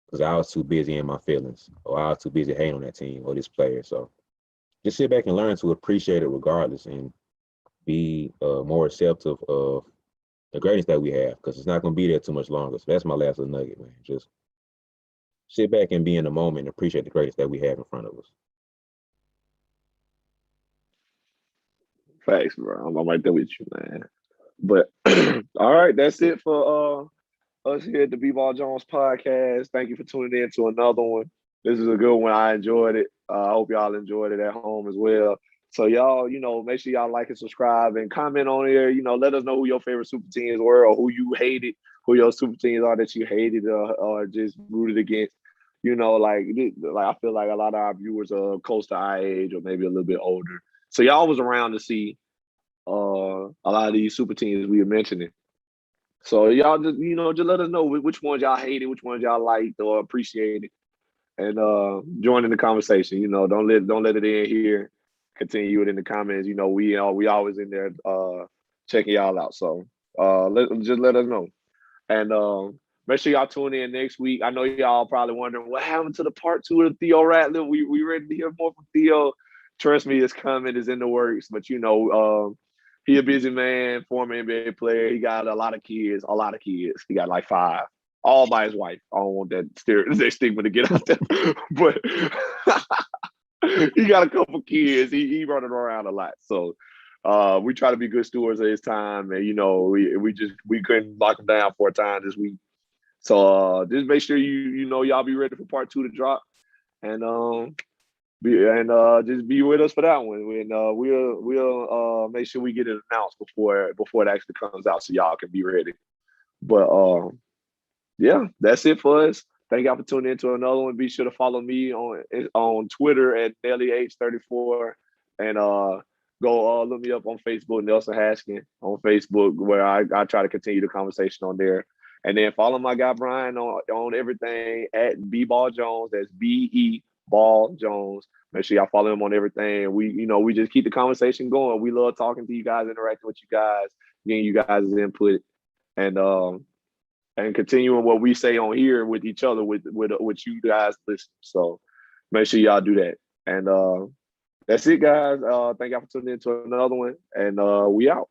Speaker 1: because I was too busy in my feelings, or I was too busy hating on that team or this player. So just sit back and learn to appreciate it regardless, and be more receptive of the greatness that we have, because it's not going to be there too much longer. So that's my last little nugget, man. Just sit back and be in the moment and appreciate the greatness that we have in front of us.
Speaker 2: Facts, bro. I'm right there with you, man. But all right, that's it for us here at the BeBall Jones podcast. Thank you for tuning in to another one. This is a good one. I enjoyed it. I hope y'all enjoyed it at home as well. So y'all, make sure y'all like and subscribe and comment on here. Let us know who your favorite super teams were, or who you hated, who your super teams are that you hated, or just rooted against. Like I feel like a lot of our viewers are close to our age or maybe a little bit older. So y'all was around to see a lot of these super teams we were mentioning. So y'all just let us know which ones y'all hated, which ones y'all liked or appreciated, and join in the conversation. Don't let it in here. Continue it in the comments. We always in there checking y'all out. So just let us know. And make sure y'all tune in next week. I know y'all probably wondering what happened to the part 2 of Theo Rattler. We ready to hear more from Theo. Trust me, it's coming, it's in the works. But he a busy man, former NBA player. He got a lot of kids, a lot of kids. He got like 5, all by his wife. I don't want that stigma to get out there, but he got a couple kids. He running around a lot. So we try to be good stewards of his time, and we couldn't lock him down for a time this week. So just make sure y'all be ready for part 2 to drop, and just be with us for that one. And we'll make sure we get it announced before it actually comes out, so y'all can be ready. But yeah, that's it for us. Thank y'all for tuning in to another one. Be sure to follow me on Twitter at NellyH34, and go look me up on Facebook, Nelson Haskin on Facebook, where I try to continue the conversation on there. And then follow my guy Brian on everything at BeBall Jones. That's BE Ball Jones. Make sure y'all follow him on everything. We just keep the conversation going. We love talking to you guys, interacting with you guys, getting you guys' input, and continuing what we say on here with each other, with you guys listening. So make sure y'all do that. And that's it, guys. Thank y'all for tuning in to another one, and we out.